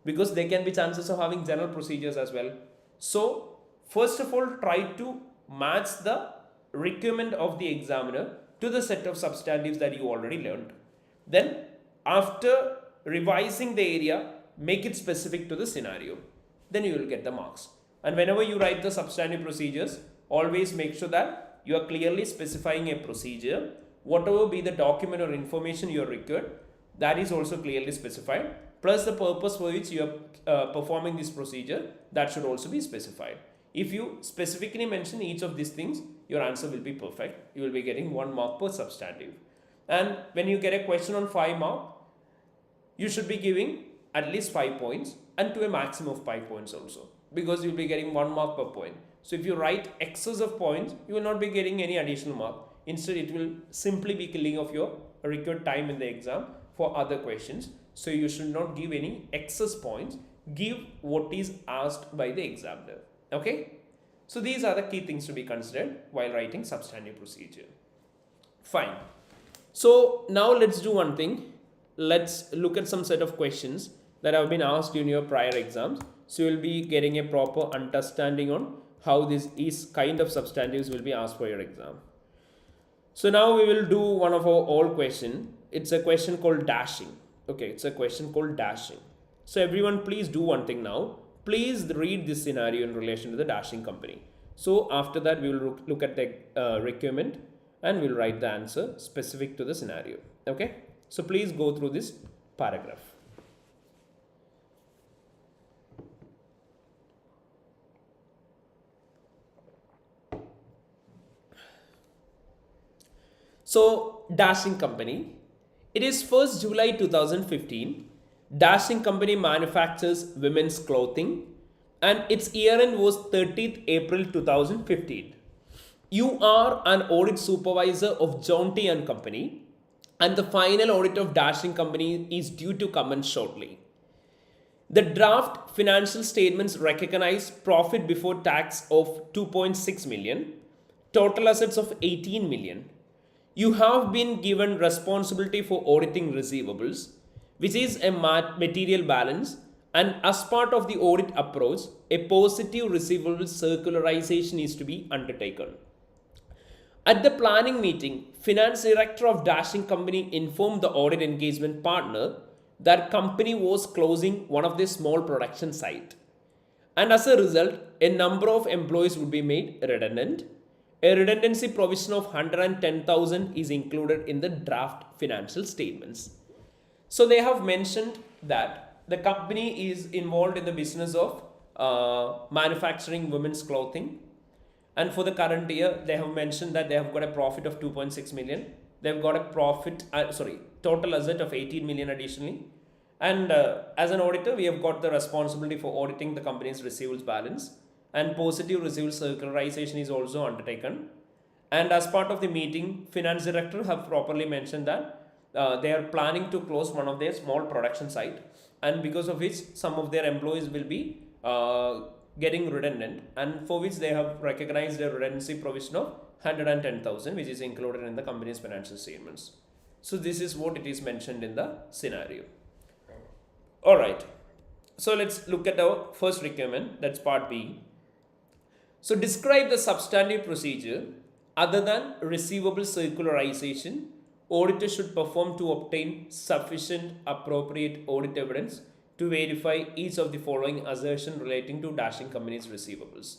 because there can be chances of having general procedures as well. So first of all, try to match the requirement of the examiner to the set of substantives that you already learned. Then after revising the area, make it specific to the scenario. Then you will get the marks. And whenever you write the substantive procedures, always make sure that you are clearly specifying a procedure. Whatever be the document or information you are required, that is also clearly specified. Plus the purpose for which you are performing this procedure, that should also be specified. If you specifically mention each of these things, your answer will be perfect. You will be getting 1 mark per substantive. And when you get a question on 5 mark, you should be giving at least 5 points and to a maximum of 5 points also, because you will be getting 1 mark per point. So if you write excess of points, you will not be getting any additional mark. Instead, it will simply be killing of your required time in the exam for other questions. So you should not give any excess points. Give what is asked by the examiner. Okay? So these are the key things to be considered while writing substantive procedure. Fine. So now let's do one thing. Let's look at some set of questions that have been asked in your prior exams. So you will be getting a proper understanding on how these kind of substantives will be asked for your exam. So now we will do one of our old question. It's a question called dashing. Okay, it's a question called dashing. So everyone please do one thing now. Please read this scenario in relation to the dashing company. So after that we will look at the requirement and we'll write the answer specific to the scenario. Okay. So please go through this paragraph. So dashing company, it is 1st July 2015. Dashing company manufactures women's clothing and its year end was 30th April 2015. You are an audit supervisor of John T and Company and the final audit of dashing company is due to commence shortly. The draft financial statements recognize profit before tax of 2.6 million, total assets of 18 million. You have been given responsibility for auditing receivables, which is a material balance, and as part of the audit approach, a positive receivable circularization is to be undertaken. At the planning meeting, finance director of dashing company informed the audit engagement partner that company was closing one of their small production site. And as a result, a number of employees would be made redundant. A redundancy provision of 110,000 is included in the draft financial statements. So they have mentioned that the company is involved in the business of manufacturing women's clothing. And for the current year, they have mentioned that they have got a profit of 2.6 million. They've got a total asset of 18 million additionally. And as an auditor, we have got the responsibility for auditing the company's receivables balance. And positive receivables circularization is also undertaken. And as part of the meeting, finance director have properly mentioned that they are planning to close one of their small production site, and because of which some of their employees will be getting redundant, and for which they have recognized a redundancy provision of 110,000, which is included in the company's financial statements. So this is what it is mentioned in the scenario. All right. So let's look at our first requirement. That's part B. So describe the substantive procedure other than receivable circularization auditor should perform to obtain sufficient appropriate audit evidence to verify each of the following assertion relating to dashing company's receivables.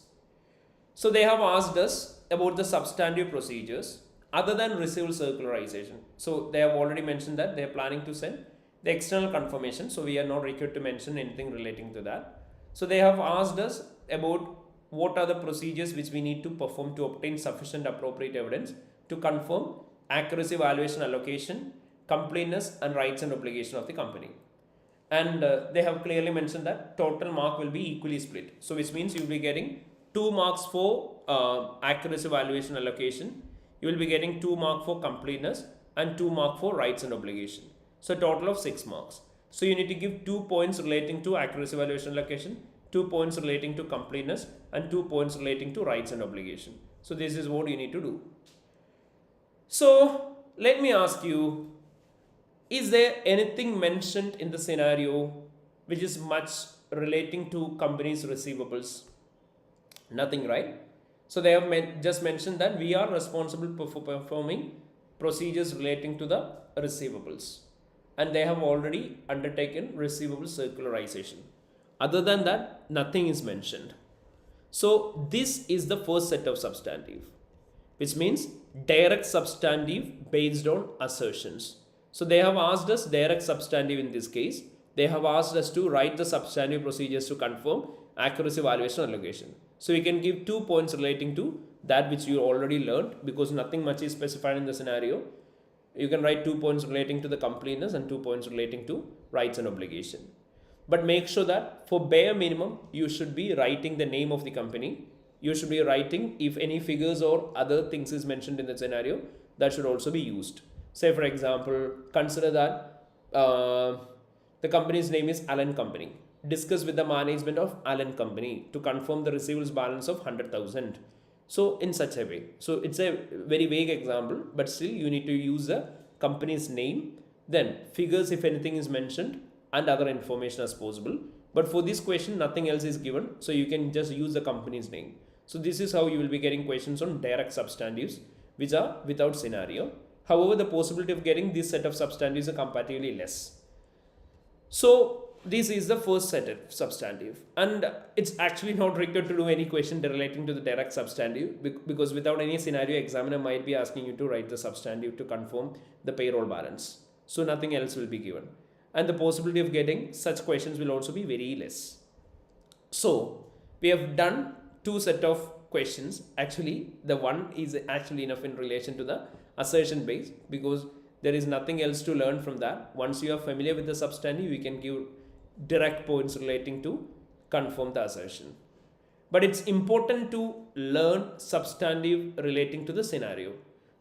So they have asked us about the substantive procedures other than receivable circularization. So they have already mentioned that they are planning to send the external confirmation. So we are not required to mention anything relating to that. So they have asked us about what are the procedures which we need to perform to obtain sufficient appropriate evidence to confirm accuracy, valuation, allocation, completeness and rights and obligation of the company. And they have clearly mentioned that total mark will be equally split. So which means you will be getting 2 marks for accuracy, valuation, allocation. You will be getting 2 marks for completeness and 2 marks for rights and obligation. So total of 6 marks. So you need to give 2 points relating to accuracy, valuation, allocation, 2 points relating to completeness and 2 points relating to rights and obligation. So this is what you need to do. So let me ask you, is there anything mentioned in the scenario which is much relating to company's receivables? Nothing, right? So they have just mentioned that we are responsible for performing procedures relating to the receivables. And they have already undertaken receivable circularization. Other than that, nothing is mentioned. So this is the first set of substantive, which means direct substantive based on assertions. So they have asked us direct substantive in this case. They have asked us to write the substantive procedures to confirm accuracy, valuation, allocation. So we can give 2 points relating to that which you already learned, because nothing much is specified in the scenario. You can write 2 points relating to the completeness and 2 points relating to rights and obligation. But make sure that for bare minimum, you should be writing the name of the company. You should be writing if any figures or other things is mentioned in the scenario, that should also be used. Say for example, consider that the company's name is Allen Company. Discuss with the management of Allen Company to confirm the receivables balance of 100,000. So in such a way. So it's a very vague example, but still you need to use the company's name. Then figures if anything is mentioned, and other information as possible. But for this question, nothing else is given, so you can just use the company's name. So this is how you will be getting questions on direct substantives which are without scenario. However, the possibility of getting this set of substantives are comparatively less. So this is the first set of substantive, and it's actually not required to do any question relating to the direct substantive, because without any scenario, examiner might be asking you to write the substantive to confirm the payroll balance. So nothing else will be given, and the possibility of getting such questions will also be very less. So we have done two set of questions. Actually, the one is actually enough in relation to the assertion base, because there is nothing else to learn from that. Once you are familiar with the substantive, you can give direct points relating to confirm the assertion. But it's important to learn substantive relating to the scenario.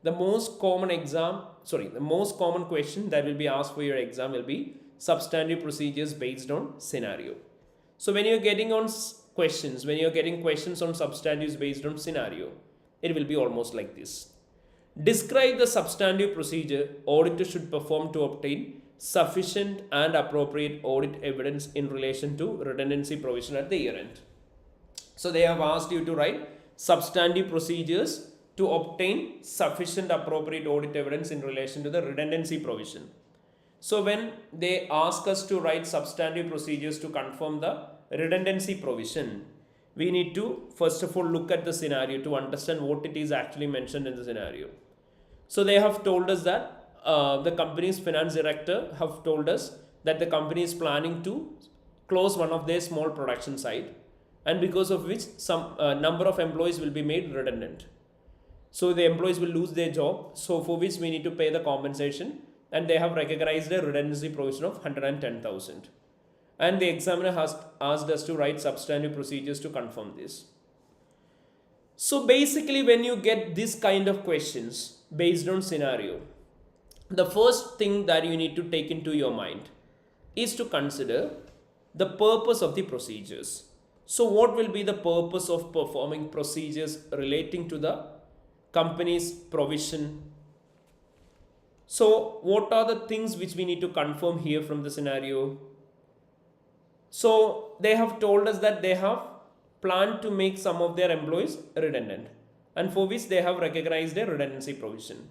The most common question that will be asked for your exam will be substantive procedures based on scenario. So when you're getting questions on substantives based on scenario, it will be almost like this. Describe the substantive procedure auditor should perform to obtain sufficient and appropriate audit evidence in relation to redundancy provision at the year end. So they have asked you to write substantive procedures to obtain sufficient appropriate audit evidence in relation to the redundancy provision. So when they ask us to write substantive procedures to confirm the redundancy provision, we need to first of all look at the scenario to understand what it is actually mentioned in the scenario. So they have told us that the company's finance director have told us that the company is planning to close one of their small production site, and because of which some number of employees will be made redundant. So the employees will lose their job, so for which we need to pay the compensation, and they have recognized a redundancy provision of 110,000. And the examiner has asked us to write substantive procedures to confirm this. So basically, when you get this kind of questions based on scenario, the first thing that you need to take into your mind is to consider the purpose of the procedures. So what will be the purpose of performing procedures relating to the company's provision? So what are the things which we need to confirm here from the scenario? So they have told us that they have planned to make some of their employees redundant, and for which they have recognized a redundancy provision.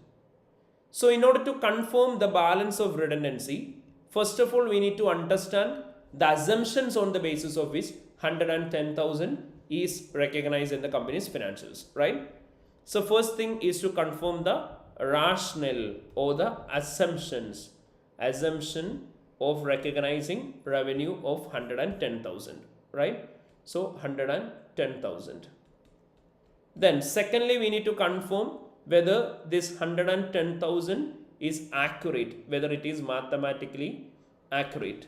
So in order to confirm the balance of redundancy, first of all, we need to understand the assumptions on the basis of which 110,000 is recognized in the company's financials, right? So first thing is to confirm the rationale or the assumption of recognizing revenue of 110,000, right? So 110,000. Then secondly, we need to confirm whether this 110,000 is accurate, whether it is mathematically accurate.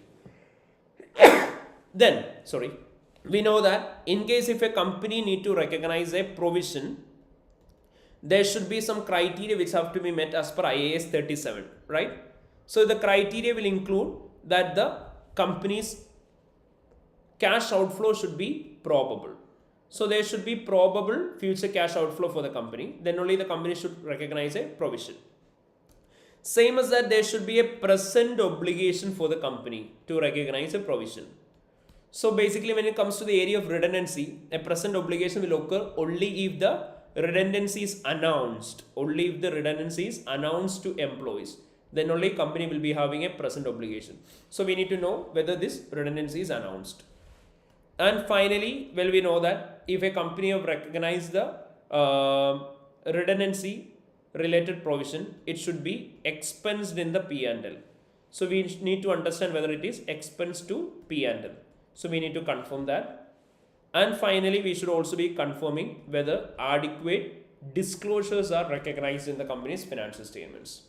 Then, we know that in case if a company need to recognize a provision, there should be some criteria which have to be met as per IAS 37, right? So the criteria will include that the company's cash outflow should be probable. So there should be probable future cash outflow for the company. Then only the company should recognize a provision. Same as that, there should be a present obligation for the company to recognize a provision. So basically, when it comes to the area of redundancy, a present obligation will occur only if the redundancy is announced. Only if the redundancy is announced to employees, then only company will be having a present obligation. So we need to know whether this redundancy is announced. And finally, well, we know that if a company have recognized the redundancy related provision, it should be expensed in the P&L. So we need to understand whether it is expensed to P&L. So we need to confirm that. And finally, we should also be confirming whether adequate disclosures are recognized in the company's financial statements.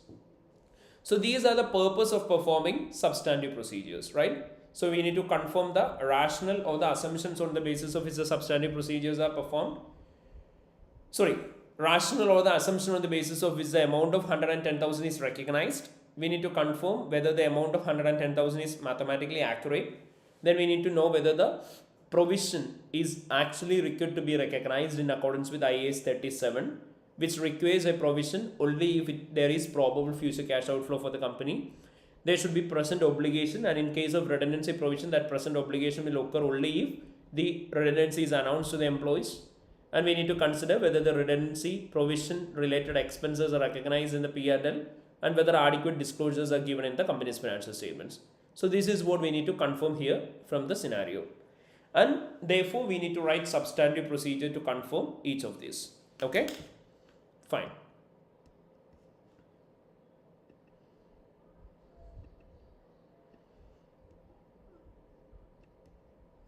So these are the purpose of performing substantive procedures, right? So we need to confirm the rationale or the assumptions on the basis of which the substantive procedures are performed. Rationale or the assumption on the basis of which the amount of 110,000 is recognized. We need to confirm whether the amount of 110,000 is mathematically accurate. Then we need to know whether the provision is actually required to be recognized in accordance with IAS 37, which requires a provision only if there is probable future cash outflow for the company. there should be present obligation, and in case of redundancy provision, that present obligation will occur only if the redundancy is announced to the employees. And we need to consider whether the redundancy provision related expenses are recognized in the P&L and whether adequate disclosures are given in the company's financial statements. So this is what we need to confirm here from the scenario. And therefore, we need to write substantive procedure to confirm each of these. Okay, fine.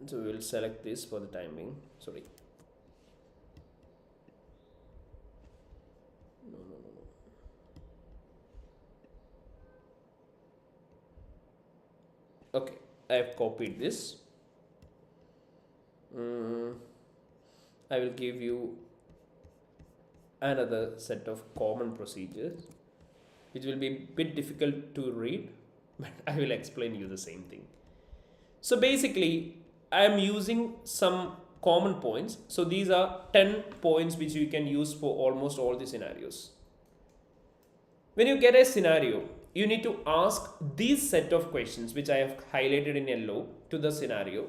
So we will select this for the time being. Sorry. No. Okay, I have copied this. I will give you another set of common procedures, which will be a bit difficult to read, but I will explain you the same thing. So basically, I am using some common points. So these are 10 points which you can use for almost all the scenarios. When you get a scenario, you need to ask these set of questions which I have highlighted in yellow to the scenario,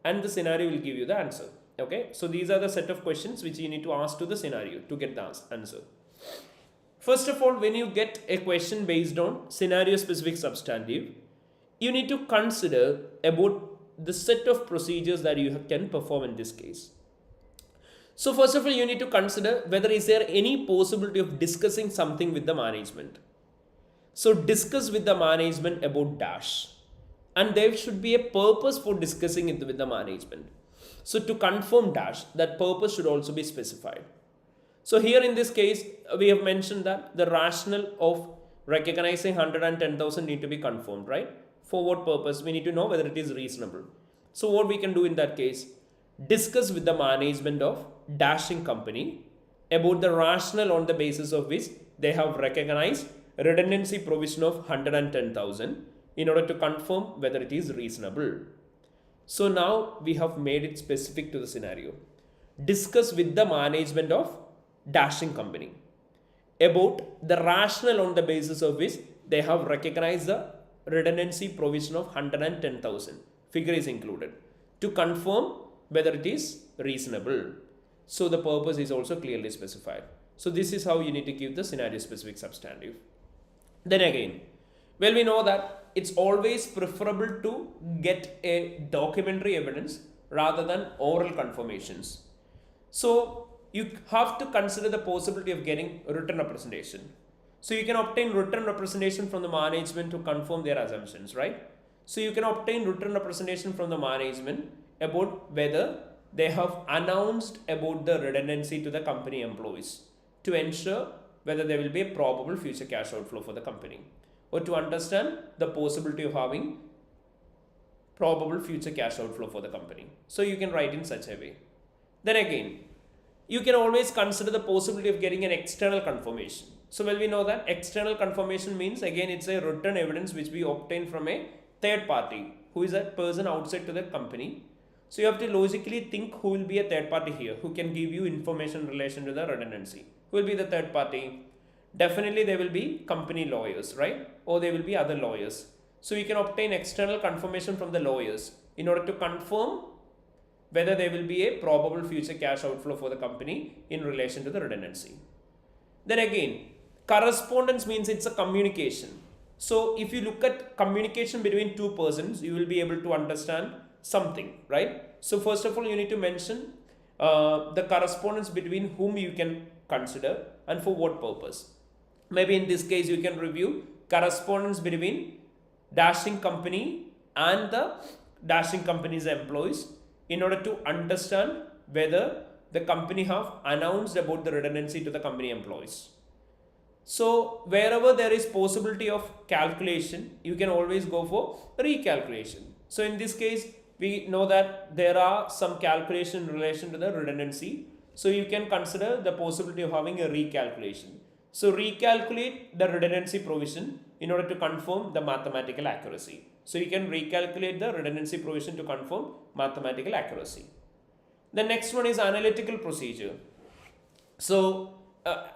and the scenario will give you the answer. Okay, so these are the set of questions which you need to ask to the scenario to get the answer. First of all, when you get a question based on scenario specific substantive, you need to consider about the set of procedures that you can perform in this case. So first of all, you need to consider whether is there any possibility of discussing something with the management. So discuss with the management about dash, and there should be a purpose for discussing it with the management. So to confirm dash, that purpose should also be specified. So here in this case, we have mentioned that the rationale of recognizing 110,000 need to be confirmed, right? For what purpose? We need to know whether it is reasonable. So what we can do in that case, discuss with the management of dashing company about the rationale on the basis of which they have recognized redundancy provision of 110,000 in order to confirm whether it is reasonable. So now we have made it specific to the scenario. Discuss with the management of dashing company about the rationale on the basis of which they have recognized the redundancy provision of 110,000. Figure is included to confirm whether it is reasonable. So the purpose is also clearly specified. So this is how you need to give the scenario specific substantive. Then again, well, we know that it's always preferable to get a documentary evidence rather than oral confirmations. So you have to consider the possibility of getting written representation. So you can obtain written representation from the management to confirm their assumptions, right? So you can obtain written representation from the management about whether they have announced about the redundancy to the company employees to ensure whether there will be a probable future cash outflow for the company, or to understand the possibility of having probable future cash outflow for the company. So you can write in such a way. Then again, you can always consider the possibility of getting an external confirmation. So well, we know that external confirmation means, again, it's a written evidence which we obtain from a third party who is a person outside to the company. So you have to logically think who will be a third party here, who can give you information in relation to the redundancy. Who will be the third party? Definitely there will be company lawyers, right? Or there will be other lawyers. So you can obtain external confirmation from the lawyers in order to confirm whether there will be a probable future cash outflow for the company in relation to the redundancy. Then again, correspondence means it's a communication. So if you look at communication between two persons, you will be able to understand something, right? So first of all, you need to mention the correspondence between whom you can consider and for what purpose. Maybe in this case, you can review correspondence between dashing company and the dashing company's employees in order to understand whether the company have announced about the redundancy to the company employees. So wherever there is possibility of calculation, you can always go for recalculation. So in this case, we know that there are some calculation in relation to the redundancy. So you can consider the possibility of having a recalculation. So recalculate the redundancy provision in order to confirm the mathematical accuracy. So you can recalculate the redundancy provision to confirm mathematical accuracy. The next one is analytical procedure. So,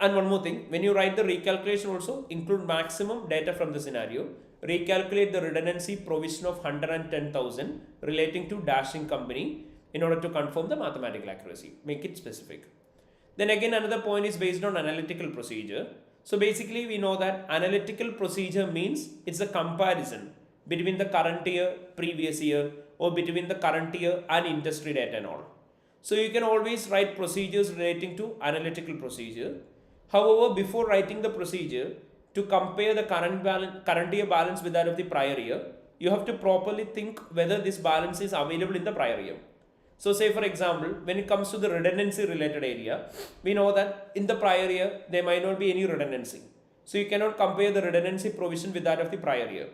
and one more thing, when you write the recalculation also, include maximum data from the scenario. recalculate the redundancy provision of 110,000 relating to dashing company in order to confirm the mathematical accuracy. Make it specific. Then again another point is based on analytical procedure. So basically we know that analytical procedure means it's a comparison between the current year, previous year, or between the current year and industry data and all. So you can always write procedures relating to analytical procedure. However, before writing the procedure to compare the current year balance with that of the prior year, you have to properly think whether this balance is available in the prior year. So say for example, when it comes to the redundancy related area, we know that in the prior year, there might not be any redundancy. So you cannot compare the redundancy provision with that of the prior year.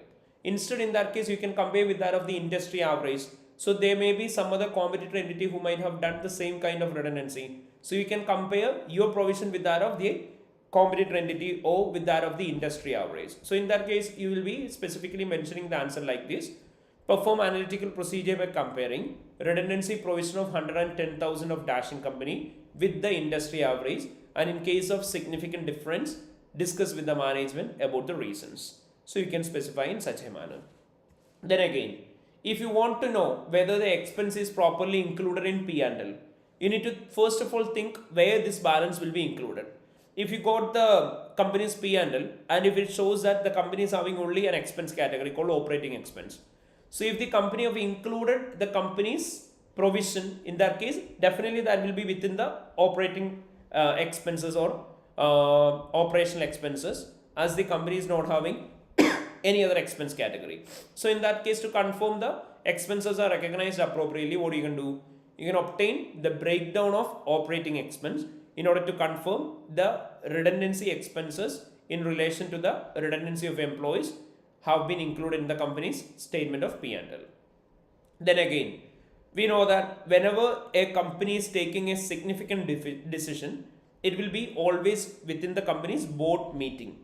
Instead, in that case, you can compare with that of the industry average. So there may be some other competitor entity who might have done the same kind of redundancy. So you can compare your provision with that of the competitor entity or with that of the industry average. So in that case, you will be specifically mentioning the answer like this. Perform analytical procedure by comparing redundancy provision of 110,000 of dashing company with the industry average, and in case of significant difference, discuss with the management about the reasons. So you can specify in such a manner. Then again, if you want to know whether the expense is properly included in P&L, you need to first of all think where this balance will be included. If you got the company's P&L and if it shows that the company is having only an expense category called operating expense. So if the company have included the company's provision, in that case, definitely that will be within the operating expenses or operational expenses, as the company is not having any other expense category. So in that case, to confirm the expenses are recognized appropriately, what you can do? You can obtain the breakdown of operating expense in order to confirm the redundancy expenses in relation to the redundancy of employees have been included in the company's statement of P&L. Then again, we know that whenever a company is taking a significant decision, it will be always within the company's board meeting.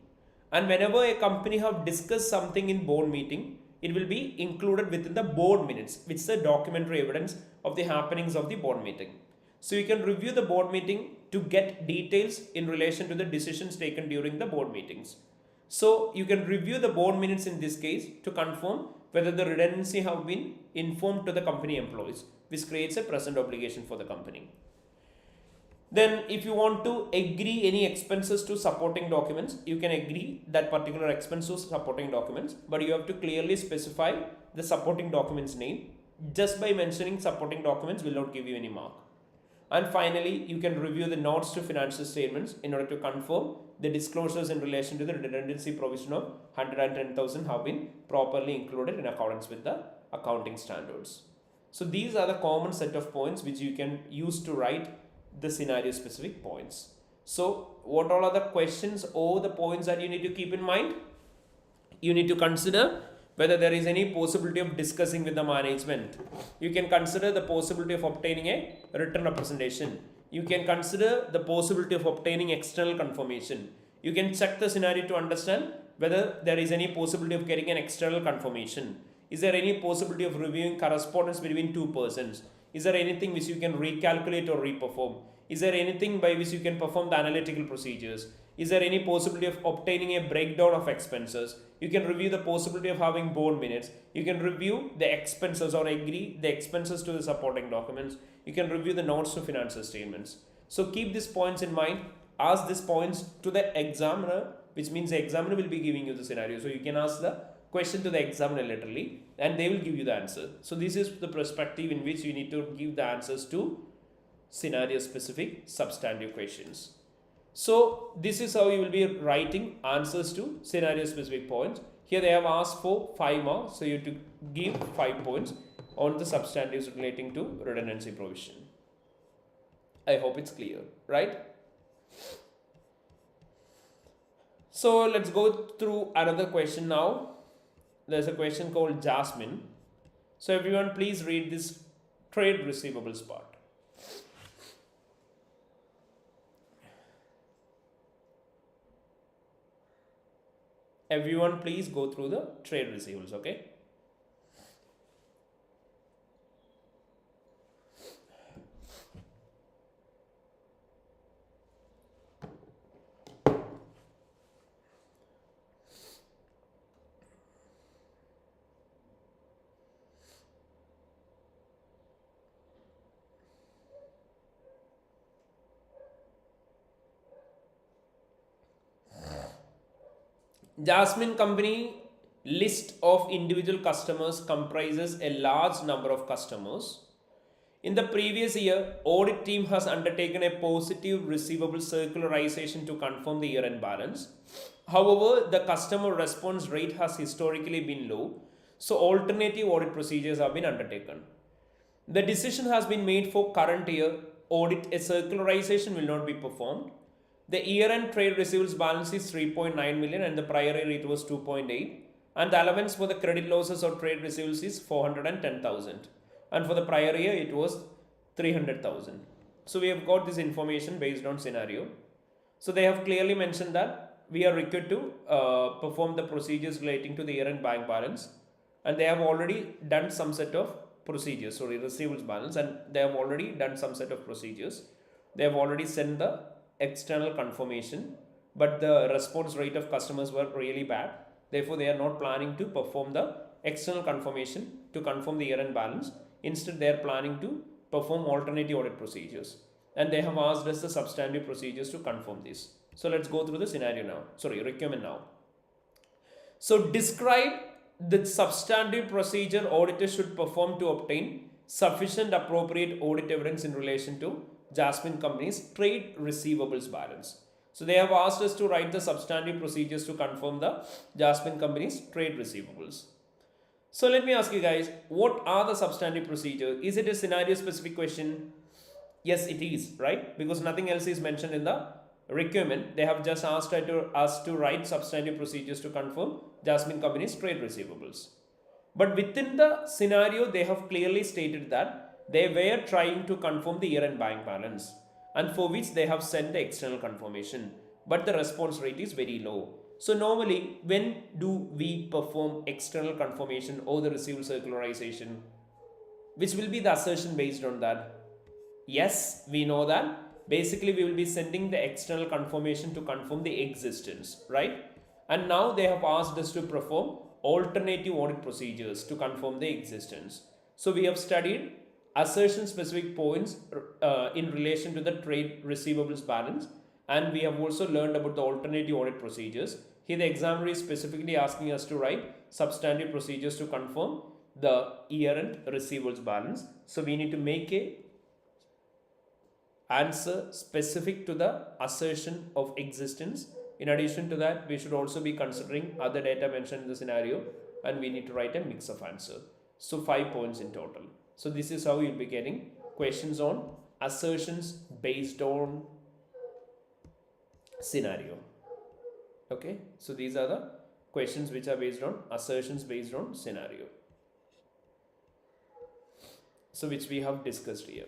And whenever a company have discussed something in board meeting, it will be included within the board minutes, which is the documentary evidence of the happenings of the board meeting. So you can review the board meeting to get details in relation to the decisions taken during the board meetings. So you can review the board minutes in this case to confirm whether the redundancy have been informed to the company employees, which creates a present obligation for the company. Then if you want to agree any expenses to supporting documents, you can agree that particular expense to supporting documents, but you have to clearly specify the supporting documents name. Just by mentioning supporting documents will not give you any mark. And finally, you can review the notes to financial statements in order to confirm the disclosures in relation to the redundancy provision of 110,000 have been properly included in accordance with the accounting standards. So these are the common set of points which you can use to write the scenario specific points. So what all are the questions or the points that you need to keep in mind? You need to consider whether there is any possibility of discussing with the management. You can consider the possibility of obtaining a written representation. You can consider the possibility of obtaining external confirmation. You can check the scenario to understand whether there is any possibility of getting an external confirmation. Is there any possibility of reviewing correspondence between two persons? Is there anything which you can recalculate or reperform? Is there anything by which you can perform the analytical procedures? Is there any possibility of obtaining a breakdown of expenses? You can review the possibility of having board minutes. You can review the expenses or agree the expenses to the supporting documents. You can review the notes to financial statements. So keep these points in mind. Ask these points to the examiner, which means the examiner will be giving you the scenario. So you can ask the question to the examiner literally and they will give you the answer. So this is the perspective in which you need to give the answers to scenario specific substantive questions. So this is how you will be writing answers to scenario specific points. Here they have asked for 5 more, so you have to give 5 points on the substantives relating to redundancy provision. I hope it's clear, right? So let's go through another question now. There's a question called Jasmine. So everyone please read this trade receivables part. Everyone please go through the trade receivables, okay? Jasmine Company list of individual customers comprises a large number of customers. In the previous year, audit team has undertaken a positive receivable circularization to confirm the year-end balance. However, the customer response rate has historically been low, so alternative audit procedures have been undertaken. The decision has been made for current year audit, a circularization will not be performed. The year-end trade receivables balance is 3.9 million and the prior year it was 2.8, and the allowance for the credit losses or trade receivables is 410,000, and for the prior year it was 300,000. So we have got this information based on scenario. So they have clearly mentioned that we are required to perform the procedures relating to the year-end bank balance, and they have already done some set of procedures, sorry, receivables balance, and they have already done some set of procedures. They have already sent the external confirmation, but the response rate of customers were really bad. Therefore, they are not planning to perform the external confirmation to confirm the year-end balance. Instead, they are planning to perform alternative audit procedures, and they have asked us the substantive procedures to confirm this. So let's go through the scenario now. Sorry, requirement now. So describe the substantive procedure auditors should perform to obtain sufficient appropriate audit evidence in relation to Jasmine Company's trade receivables balance. So they have asked us to write the substantive procedures to confirm the Jasmine Company's trade receivables. So let me ask you guys, what are the substantive procedures? Is it a scenario specific question? Yes, it is, right? Because nothing else is mentioned in the requirement. They have just asked us to write substantive procedures to confirm Jasmine Company's trade receivables. But within the scenario, they have clearly stated that they were trying to confirm the year-end bank balance, and for which they have sent the external confirmation, but the response rate is very low. So normally, when do we perform external confirmation or the receivable circularization? Which will be the assertion based on that? Yes, we know that. Basically, we will be sending the external confirmation to confirm the existence, right? And now they have asked us to perform alternative audit procedures to confirm the existence. So we have studied assertion specific points in relation to the trade receivables balance, and we have also learned about the alternative audit procedures. Here the examiner is specifically asking us to write substantive procedures to confirm the year-end receivables balance. So we need to make a answer specific to the assertion of existence. In addition to that, we should also be considering other data mentioned in the scenario, and we need to write a mix of answer. So 5 points in total. So this is how you'll be getting questions on assertions based on scenario. Okay, so these are the questions which are based on assertions based on scenario. So which we have discussed here.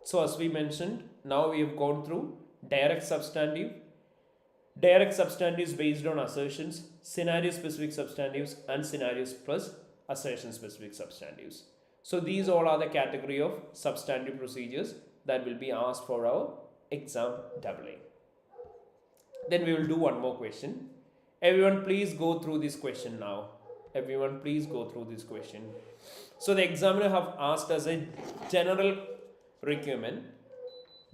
So as we mentioned, now we have gone through direct substantive. Direct substantives based on assertions, scenario specific substantives, and scenarios plus assertion specific substantives. So these all are the category of substantive procedures that will be asked for our exam AA. Then we will do one more question. Everyone please go through this question now. Everyone please go through this question. So the examiner have asked us a general requirement.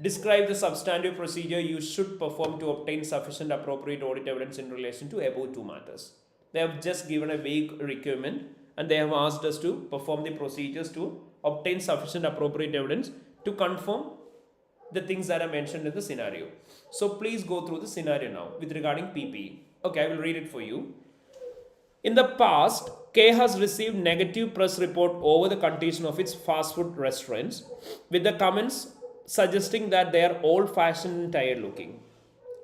Describe the substantive procedure you should perform to obtain sufficient appropriate audit evidence in relation to above two matters. They have just given a vague requirement, and they have asked us to perform the procedures to obtain sufficient appropriate evidence to confirm the things that are mentioned in the scenario. So please go through the scenario now with regarding PPE. Okay, I will read it for you. In the past, K has received negative press report over the condition of its fast food restaurants, with the comments suggesting that they are old-fashioned and tired-looking.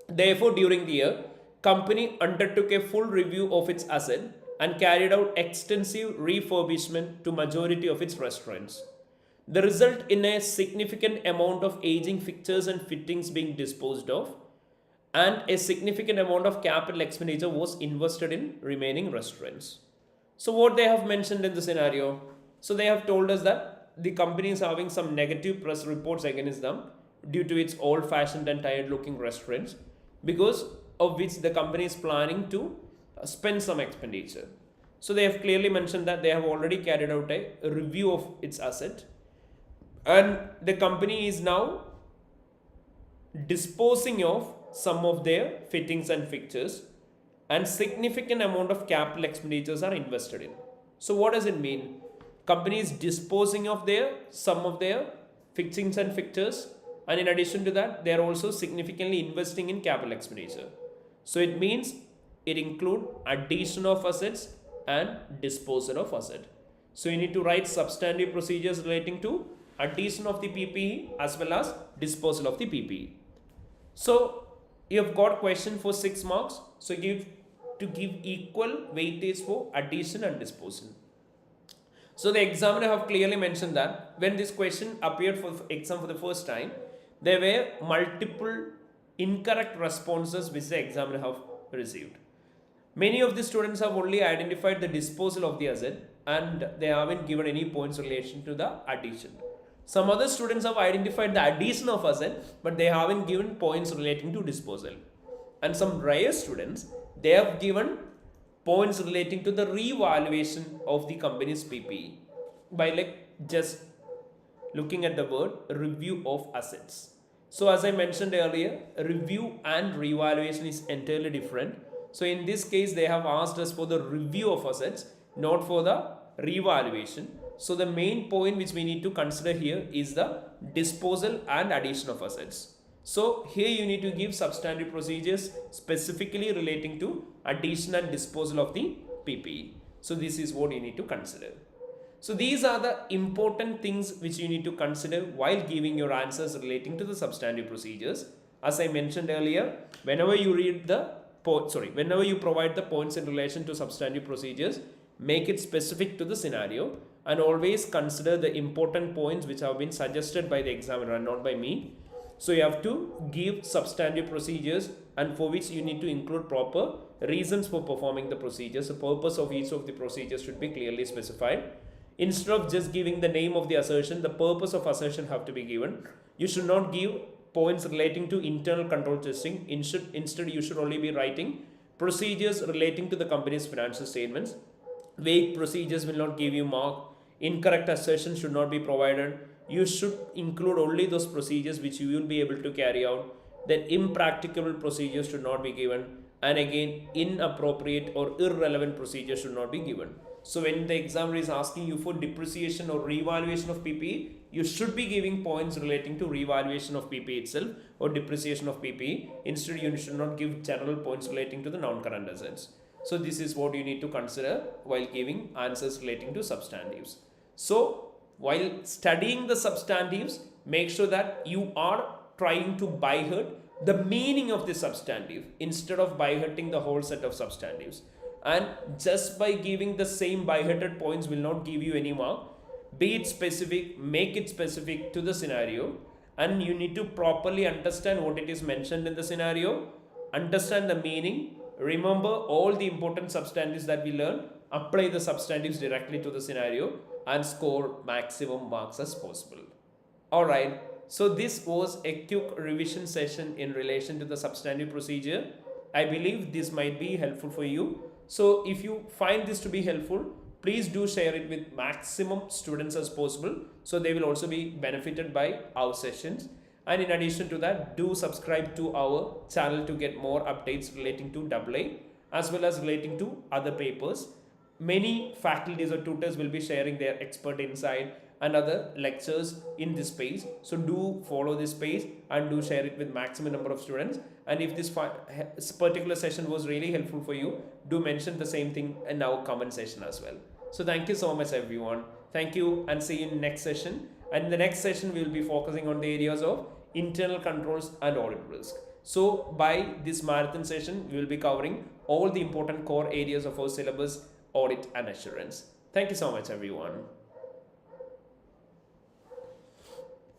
Therefore, during the year, company undertook a full review of its asset and carried out extensive refurbishment to majority of its restaurants. The result in a significant amount of aging fixtures and fittings being disposed of, and a significant amount of capital expenditure was invested in remaining restaurants. So what they have mentioned in the scenario, so they have told us that the company is having some negative press reports against them due to its old-fashioned and tired-looking restaurants, because of which the company is planning to spend some expenditure. So they have clearly mentioned that they have already carried out a review of its asset, and the company is now disposing of some of their fittings and fixtures, and significant amount of capital expenditures are invested in. So what does it mean? Company is disposing of some of their fixings and fixtures, and in addition to that, they are also significantly investing in capital expenditure. So it means it include addition of assets and disposal of asset. So you need to write substantive procedures relating to addition of the PPE as well as disposal of the PPE. So you have got question for 6 marks. So give equal weightage for addition and disposal. So the examiner have clearly mentioned that when this question appeared for exam for the first time, there were multiple incorrect responses which the examiner have received. Many of the students have only identified the disposal of the asset and they haven't given any points in relation to the addition. Some other students have identified the addition of asset, but they haven't given points relating to disposal. And some rare students, they have given points relating to the revaluation of the company's PPE by just looking at the word review of assets. So as I mentioned earlier, review and revaluation is entirely different. So in this case, they have asked us for the review of assets, not for the revaluation. So the main point which we need to consider here is the disposal and addition of assets. So here you need to give substantive procedures specifically relating to addition and disposal of the PPE. So this is what you need to consider. So these are the important things which you need to consider while giving your answers relating to the substantive procedures. As I mentioned earlier, whenever you provide the points in relation to substantive procedures, make it specific to the scenario and always consider the important points which have been suggested by the examiner and not by me. So you have to give substantive procedures, and for which you need to include proper reasons for performing the procedures. The purpose of each of the procedures should be clearly specified. Instead of just giving the name of the assertion, the purpose of assertion have to be given. You should not give points relating to internal control testing. Instead, you should only be writing procedures relating to the company's financial statements. Vague procedures will not give you mark. Incorrect assertions should not be provided. You should include only those procedures which you will be able to carry out. Then impracticable procedures should not be given. And again, inappropriate or irrelevant procedures should not be given. So when the examiner is asking you for depreciation or revaluation of PPE, you should be giving points relating to revaluation of PPE itself or depreciation of PPE. Instead, you should not give general points relating to the non-current assets. So this is what you need to consider while giving answers relating to substantives. So while studying the substantives, make sure that you are trying to by-heart the meaning of the substantive instead of by-hearting the whole set of substantives. And just by giving the same by-hearted points will not give you any mark. Be it specific, make it specific to the scenario, and you need to properly understand what it is mentioned in the scenario, understand the meaning, remember all the important substantives that we learned, apply the substantives directly to the scenario, and score maximum marks as possible. Alright, so this was a quick revision session in relation to the substantive procedure. I believe this might be helpful for you. So if you find this to be helpful, please do share it with maximum students as possible, so they will also be benefited by our sessions. And in addition to that, do subscribe to our channel to get more updates relating to AA as well as relating to other papers. Many faculties or tutors will be sharing their expert insight and other lectures in this space. So do follow this space and do share it with maximum number of students. And if this particular session was really helpful for you, do mention the same thing in our comment section as well. So thank you so much everyone. Thank you and see you in next session. And in the next session, we will be focusing on the areas of internal controls and audit risk. So by this marathon session, we will be covering all the important core areas of our syllabus, audit and assurance. Thank you so much everyone.